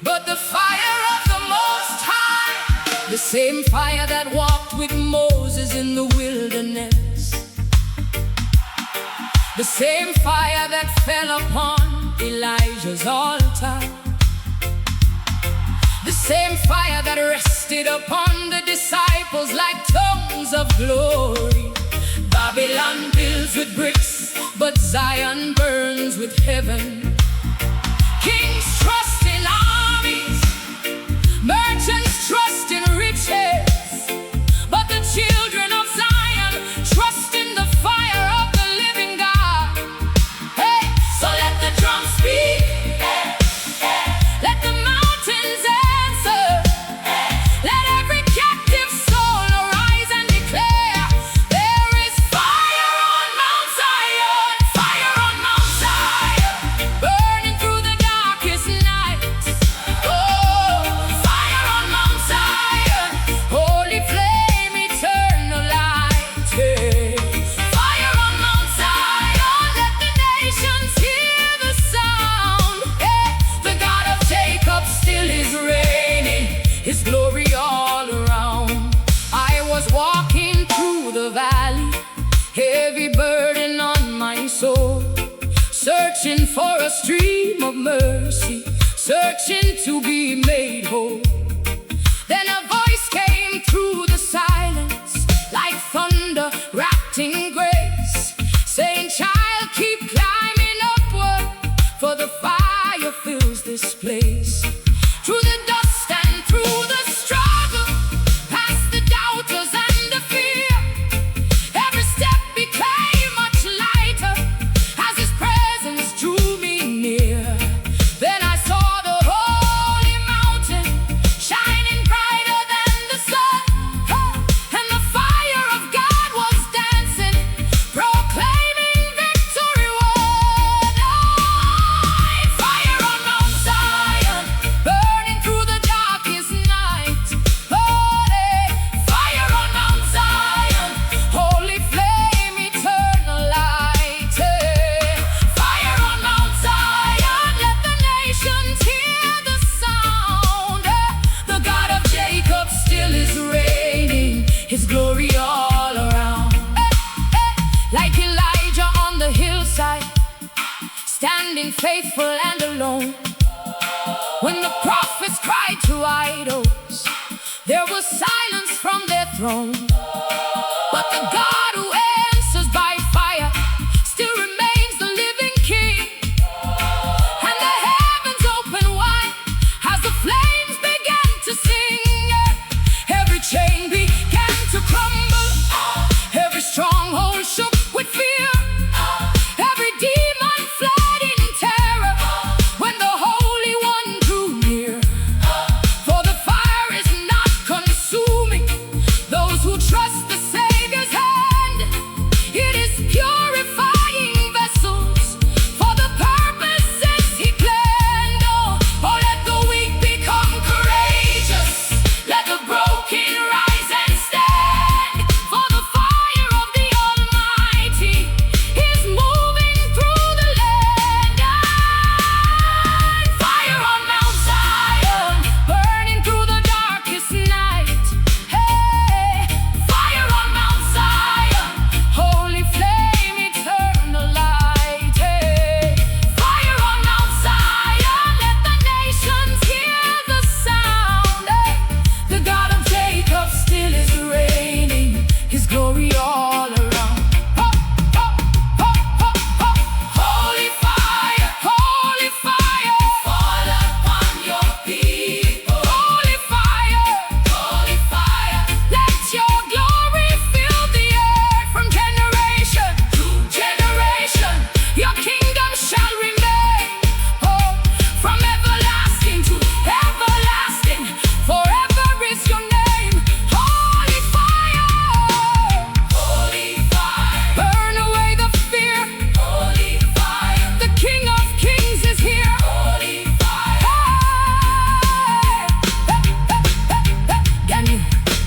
but the fire of the Most High. The same fire that walked with Moses in the wilderness, the same fire that fell upon Elijah's altar, the same fire that rested upon the disciples like tongues of glory. Babylon builds with bricks, but Zion burns with heaven. Kings trust in armies, merchants trust in riches, but the children of Zion trust in the fire of the living God. Hey, so let the drums beat, let the mountains answer, let every captive soul arise and declare, there is fire on Mount Zion, fire on Mount Zion, burning through the darkest night. Oh, fire on Mount Zion, holy flame, eternal light. Yeah. Fire on Mount Zion, let the nations hear the sound. Yeah. The God of Jacob still is reigning, his glory all around. I was walking through the valley, heavy burden on my soul, searching for a stream of mercy, searching to be made whole. Then a voice came through the silence, like thunder wrapped in grace, saying, child, keep climbing upward, for the fire fills this place. Through the dust and through the struggle, past the doubters and the fear, every step became much lighter as his presence drew me near. Then I saw the holy mountain shining brighter than the sun, and the fire of God was dancing, proclaiming victory won. Fire on Mount Zion, burning through the darkest night. Holy fire on Mount Zion, holy flame, eternal light. Fire on Mount Zion, let the nations hear the sound. The God of Jacob still is reigning, his glory all around. Like Elijah on the hillside, standing faithful and alone. When the prophets cried to idols, there was silence from their throne. But the God who answers by fire still remains the living King. And the heavens open wide as the flames began to sing. Every chain began to crumble, every stronghold shook with fear. Every demon fled in terror when the Holy One drew near. For the fire is not consuming those who trust the Savior's hand. It is purifying vessels for the purposes He planned. Oh, let the weak become courageous, let the broken rise and stand. For the fire of the Almighty is moving through the land. Fire on Mount Zion, burning through the darkest night. Hey, fire on Mount Zion, holy flame, eternal light. Hey, fire on Mount Zion, let the nations hear the sound. Hey, the God of Jacob still is reigning, His glory all around. Ho, ho, ho, ho, ho. Holy fire, fall upon your people. Holy fire, let your glory fill the earth from generation to generation. Your kingdom shall remain, oh, from everlasting to everlasting. Forever is your name. Holy fire, burn away the fear. Holy fire, the King of Kings is here. Holy fire,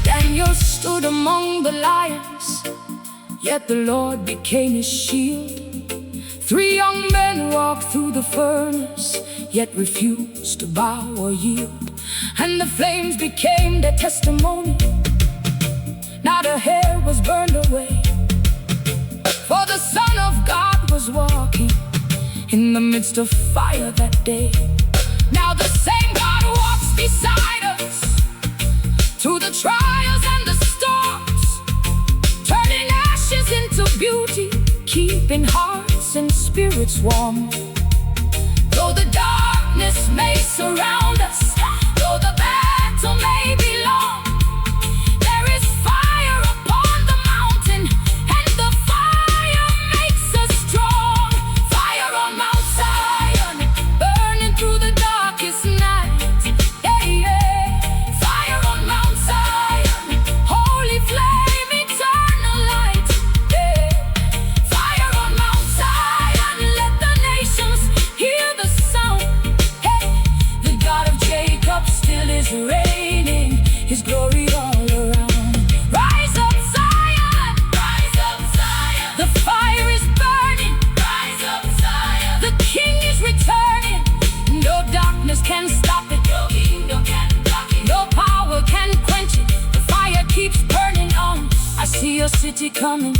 Daniel stood among the lions, yet the Lord became his shield. 3 young men walked through the furnace, yet refused to bow or yield. And the flames became their testimony, not a hair was burned away. For the Son of God was walking in the midst of fire that day. Now the same God walks beside us through the trials and the storms, turning ashes into beauty, keeping hearts and spirits warm. Though the darkness may surround us, though the battle may be long, there is fire upon the mountain, and the fire makes us strong. Fire on Mount Zion, burning through the darkest night. Yeah, yeah. Fire on Mount Zion, holy flame, eternal light. Yeah. Fire on Mount Zion, let the nations hear the sound. Hey, the God of Jacob still is reigning, His glory all around. Rise up, Zion! Rise up, Zion! The fire is burning. Rise up, Zion! The King is returning. No darkness can stop it. No kingdom can block it. No power can quench it. The fire keeps burning on. I see a city coming,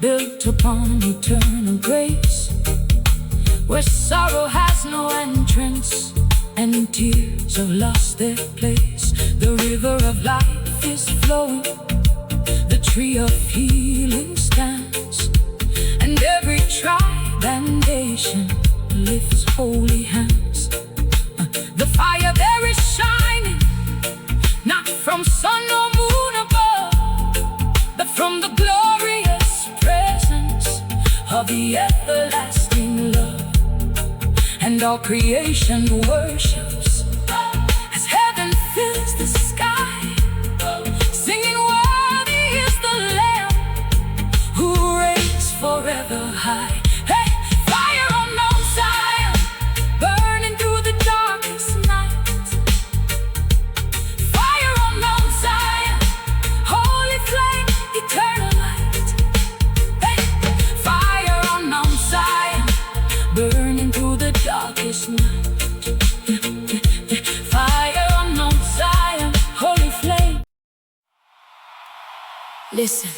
built upon eternal grace, where sorrow has no entrance and tears have lost their place. The river of life is flowing, the tree of healing stands, and every tribe and nation lifts holy hands. The fire there is shining, not from sun or moon above, but from the glorious presence of the everlasting love. And all creation worships as heaven fills the sky, singing worthy is the Lamb who reigns forever high. Hey, fire on Mount Zion, burning through the darkest night. Fire on Mount Zion, holy flame, eternal light. Hey, fire on Mount Zion, burning through the darkest night. Fire on Mount Zion, holy flame. Listen.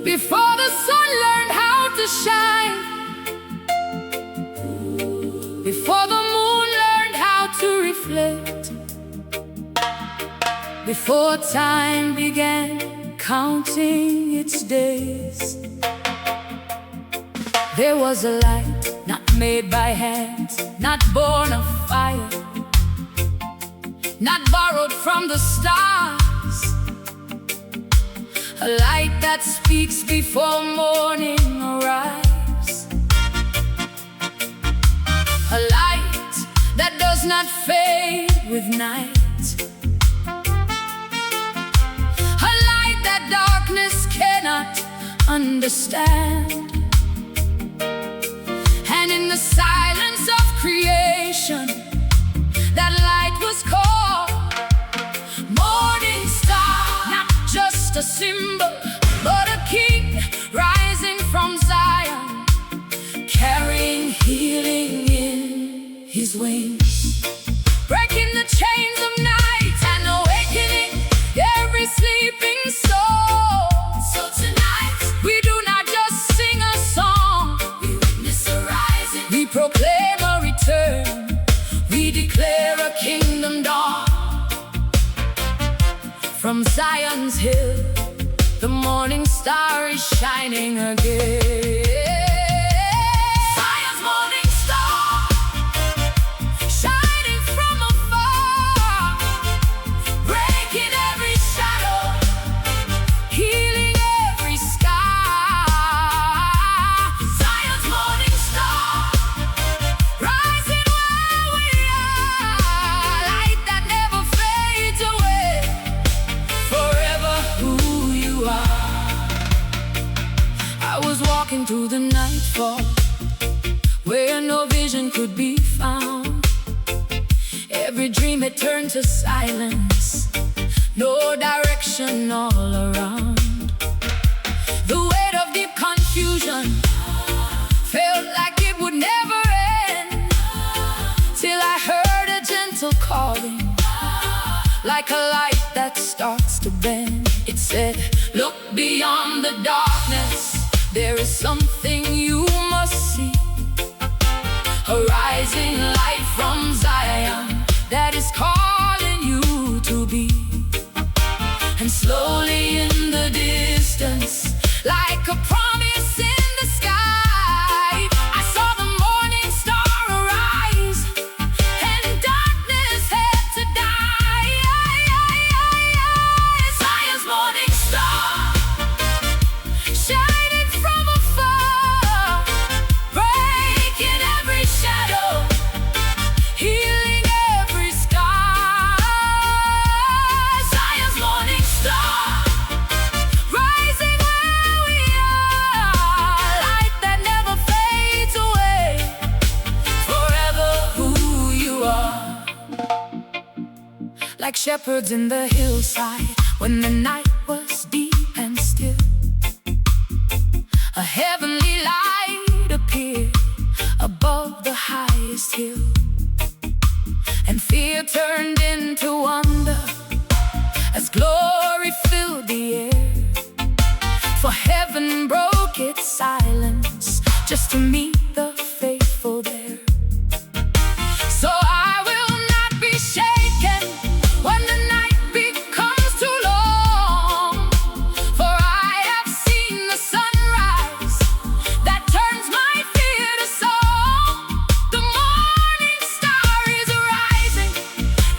Before the sun learned how to shine, before the moon learned how to reflect, Before time began counting its days, there was a light not made by hands, not born of fire, not borrowed from the stars. A light that speaks before morning arrives. A light that does not fade with night. A light that darkness cannot understand. And in the silence of creation, that light was called Morning Star. Not just a symbol, but a king rising from Zion, carrying healing in his wings, breaking the chains of night and awakening every sleeping soul. So tonight, we do not just sing a song, we witness a rising, we proclaim a return, we declare a kingdom dawn. From Zion's hill, the morning star is shining again. Zion's morning star, shining from afar, breaking every shadow, healing every scar. Zion's morning star, rising where we are, light that never fades away, forever who you are. I was walking through the nightfall, where no vision could be found. Every dream had turned to silence, no direction all around. The weight of deep confusion felt like it would never end, till I heard a gentle calling, like a light that starts to bend. It said, look beyond the darkness, there is something you must see. A rising light from Zion that is calling you to be. And slowly in the distance, like a promise in the sky, I saw the morning star arise, and darkness had to die. Zion's morning star, shining from afar, breaking every shadow, healing every scar. Zion's morning star, rising where we are, light that never fades away, forever who you are. Like shepherds in the hillside, when the night was deep and still, a heavenly light appeared above the highest hill, and fear turned into wonder as glory filled the air. For heaven broke its silence just to meet the faithful there. So I will not be shaken when the night becomes too long, for I have seen the sunrise that turns my fear to song. The morning star is rising,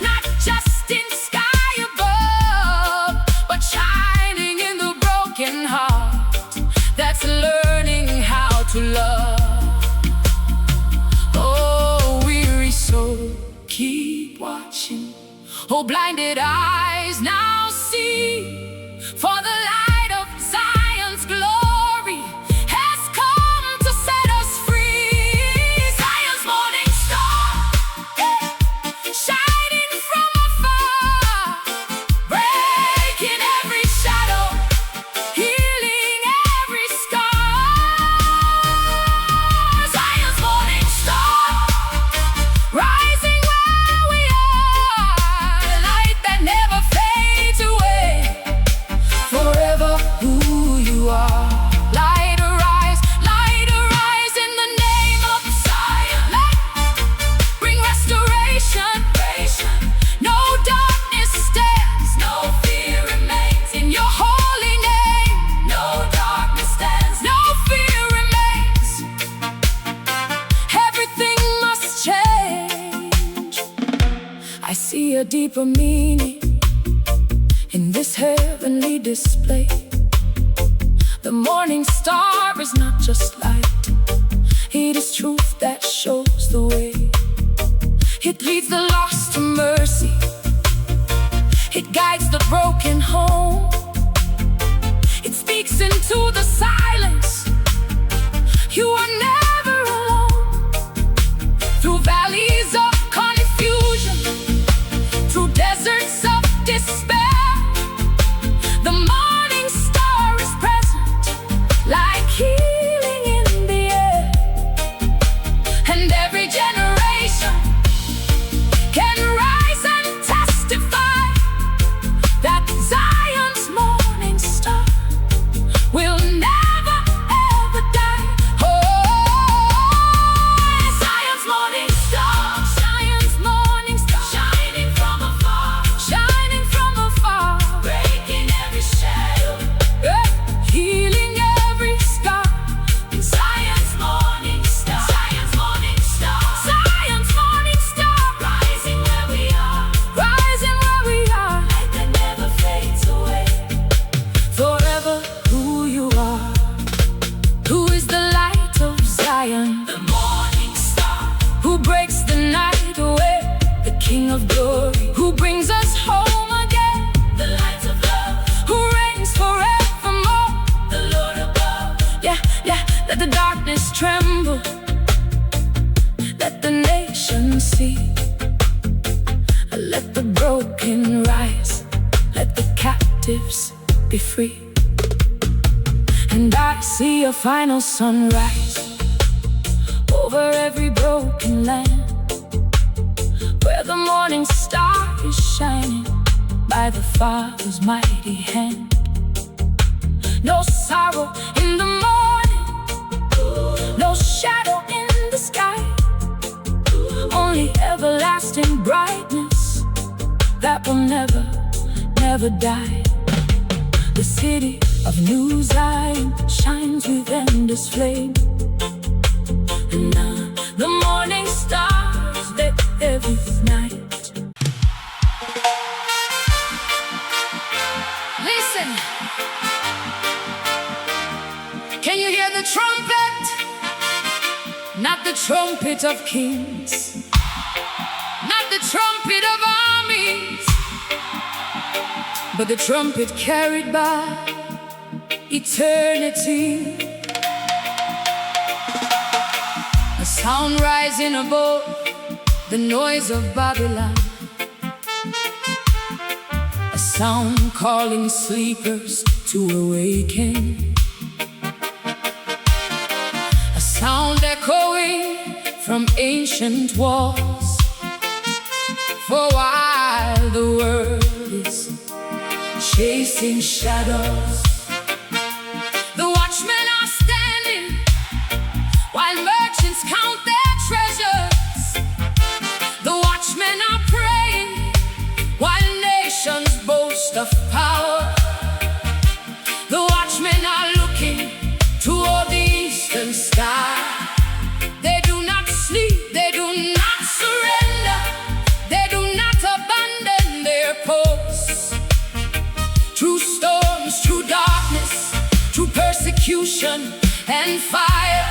not just in sky above, but shining in the broken heart that's learning how to love. Oh, weary soul, keep watching. Oh, blinded eyes now see, for the light of Zion's glory has come to set us free. Zion's morning star, shining from afar, breaking every shadow, healing every scar. Zion's morning star, rising where we are, light that never deeper meaning in this heavenly display. The morning star is not just light, it is truth that shows the way. It leads the lost to mercy, it guides the broken home. It speaks into the silence, you are never alone. Through valleys of confusion, through deserts of despair, the morning star is present like healing in the air. And every generation can rise and testify that Zion's morning star will never ever die. Oh, Zion's morning star, Zion's morning star, shining from afar, shining from afar, breaking every shadow, healing every scar. Zion's morning star, Zion's morning star, Zion's morning star, rising where we are, rising where we are, light that never fades away. Forever who you are, who is the light of Zion, the morning star, who breaks the night away, the King of glory, who brings us home again, the light of love, who reigns forevermore, the Lord above. Yeah, yeah, let the darkness tremble, let the nations see, let the broken rise, let the captives be free. And I see a final sunrise over every broken land, where the morning star is shining by the Father's mighty hand. No sorrow in the morning, no shadow in the sky, only everlasting brightness that will never, never die. The city of New Zion shines with endless flame, and now the morning stars lit every night. Listen, can you hear the trumpet? Not the trumpet of kings, not the trumpet of armies, but the trumpet carried by eternity. A sound rising above the noise of Babylon, a sound calling sleepers to awaken, a sound echoing from ancient walls. For while the world is chasing shadows, the watchmen are standing while merchants count their treasures. The watchmen are praying while nations boast of power. The watchmen are looking toward the eastern sky. They do not sleep, they do not surrender, they do not abandon their posts. Through storms, through darkness, through persecution and fire,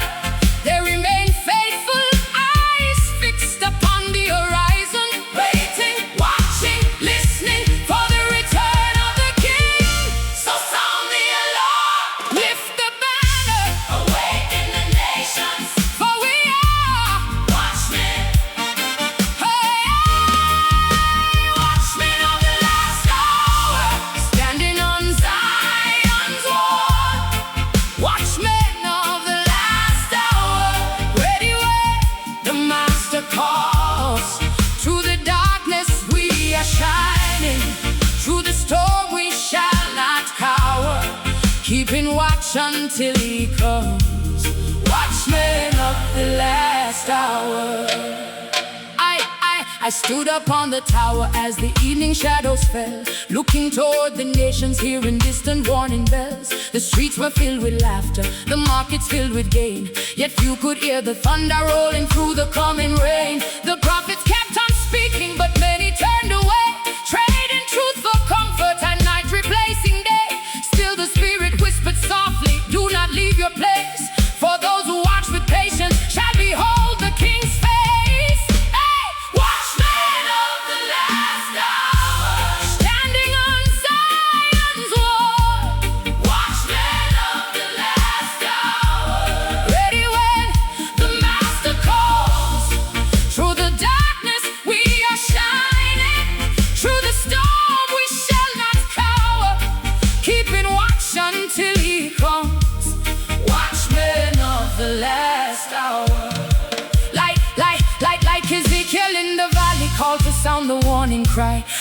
they remain faithful, eyes fixed upon the horizon, waiting, watching, listening for the return of the King. So sound the alarm, lift the banner, awaken the nations, for we are watchmen. Hey, watchmen of the last hour, standing on Zion's wall. Watchmen of the last hour, ready when the Master calls. Through the darkness we are shining, through the storm we shall not cower, keeping watch until He comes. Watchmen of the last hour. I stood upon the tower as the evening shadows fell, looking toward the nations, hearing distant warning bells. The streets were filled with laughter, the markets filled with gain, yet few could hear the thunder rolling through the coming rain. The prophets kept on speaking, but many turned away.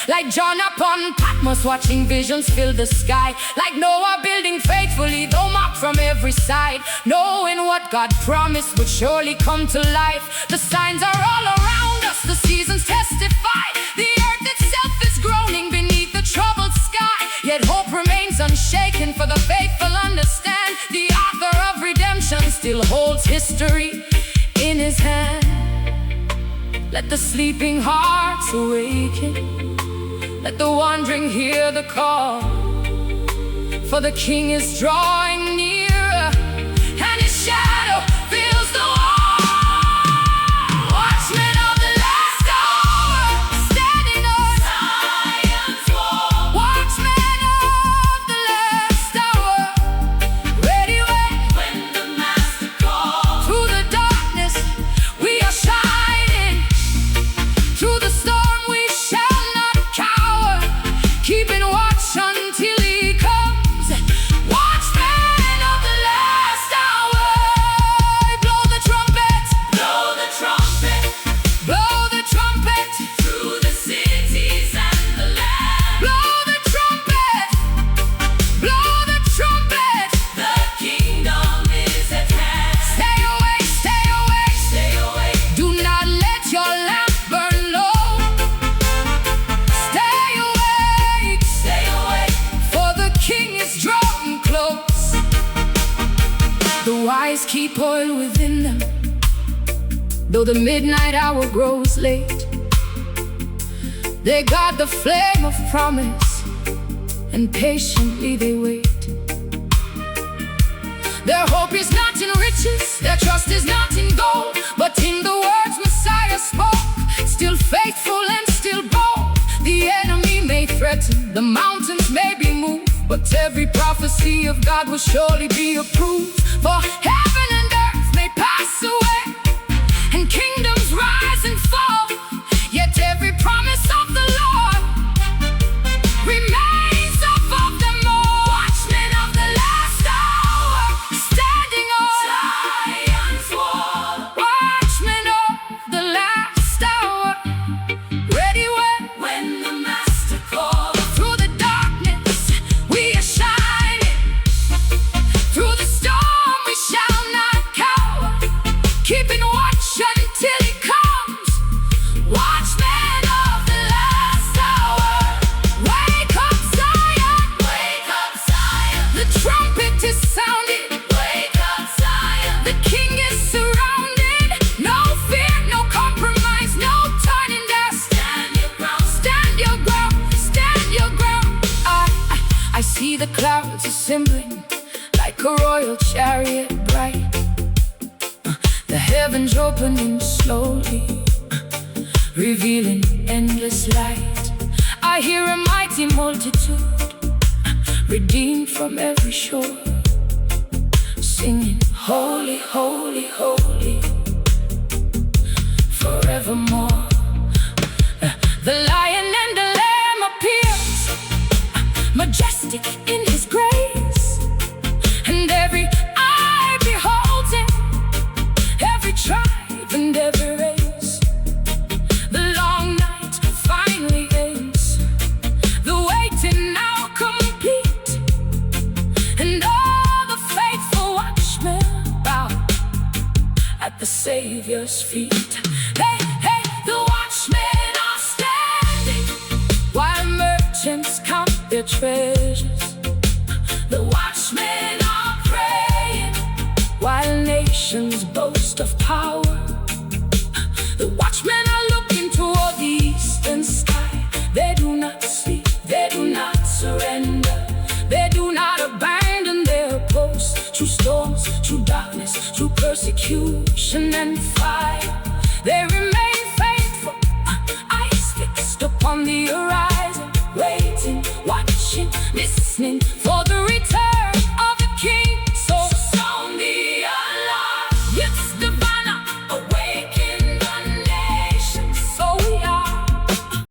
Like Jahna upon Patmos, watching visions fill the sky. Like Noah building faithfully, though mocked from every side. Knowing what God promised would surely come to life. The signs are all around us, the seasons testify. The earth itself is groaning beneath the troubled sky. Yet hope remains unshaken, for the faithful understand. The author of redemption still holds history in his hand. Let the sleeping hearts awaken, let the wandering hear the call, for the King is drawing nearer, and his shadow fills the wall. Watchmen of the last hour, standing on Zion's wall. Watchmen of the last hour, ready when the Master calls. Through the darkness we are shining, through the storm we shall not cower, keeping watch until he comes. Watchmen of the last hour, blow the trumpet, blow the trumpet, blow the trumpet, through the cities and the land. Blow the trumpet, blow the trumpet, the kingdom is at hand. Stay awake, stay awake, stay awake. Do not let your lamp burn low. Stay awake, for the King is drawing close. The wise keep oil within them, though the midnight hour grows late. They guard the flame of promise, and patiently they wait. Their hope is not in riches, their trust is not in gold, but in the words Messiah spoke. Still faithful and still bold. The enemy may threaten, the mountains may be moved, but every prophecy of God will surely be approved. For heaven and earth may pass away, and kingdoms rise and fall, yet every promise of the Lord remains above them all. Watchmen of the last hour, standing on Zion's wall. Watchmen of the last hour, ready when the Master calls. Through the darkness we are shining, through the storm we shall not cower, keeping watch until he comes. Watchmen of the last hour, wake up Zion, wake up Zion. The trumpet is sounding, wake up Zion. The King is surrounded, no fear, no compromise, no turning down. Stand your ground, stand your ground, stand your ground. I see the clouds assembling like a royal chariot bright. The heavens opening slowly, revealing endless light. I hear a mighty multitude, redeemed from every shore, singing, holy, holy, holy, forevermore. The Lion and the Lamb appears, majestic in his grace, and every eye beholds him, every tribe and every race. The long night finally ends, the waiting now complete, and all the faithful watchmen bow at the Savior's feet. Hey, hey, the watchmen are standing, while merchants count their treasures. The watchmen are praying, while nations boast of power. The watchmen are looking toward the eastern sky. They do not sleep, they do not surrender, they do not abandon their post. Through storms, through darkness, through persecution and fire, they remain faithful, eyes fixed upon the horizon, waiting, watching, listening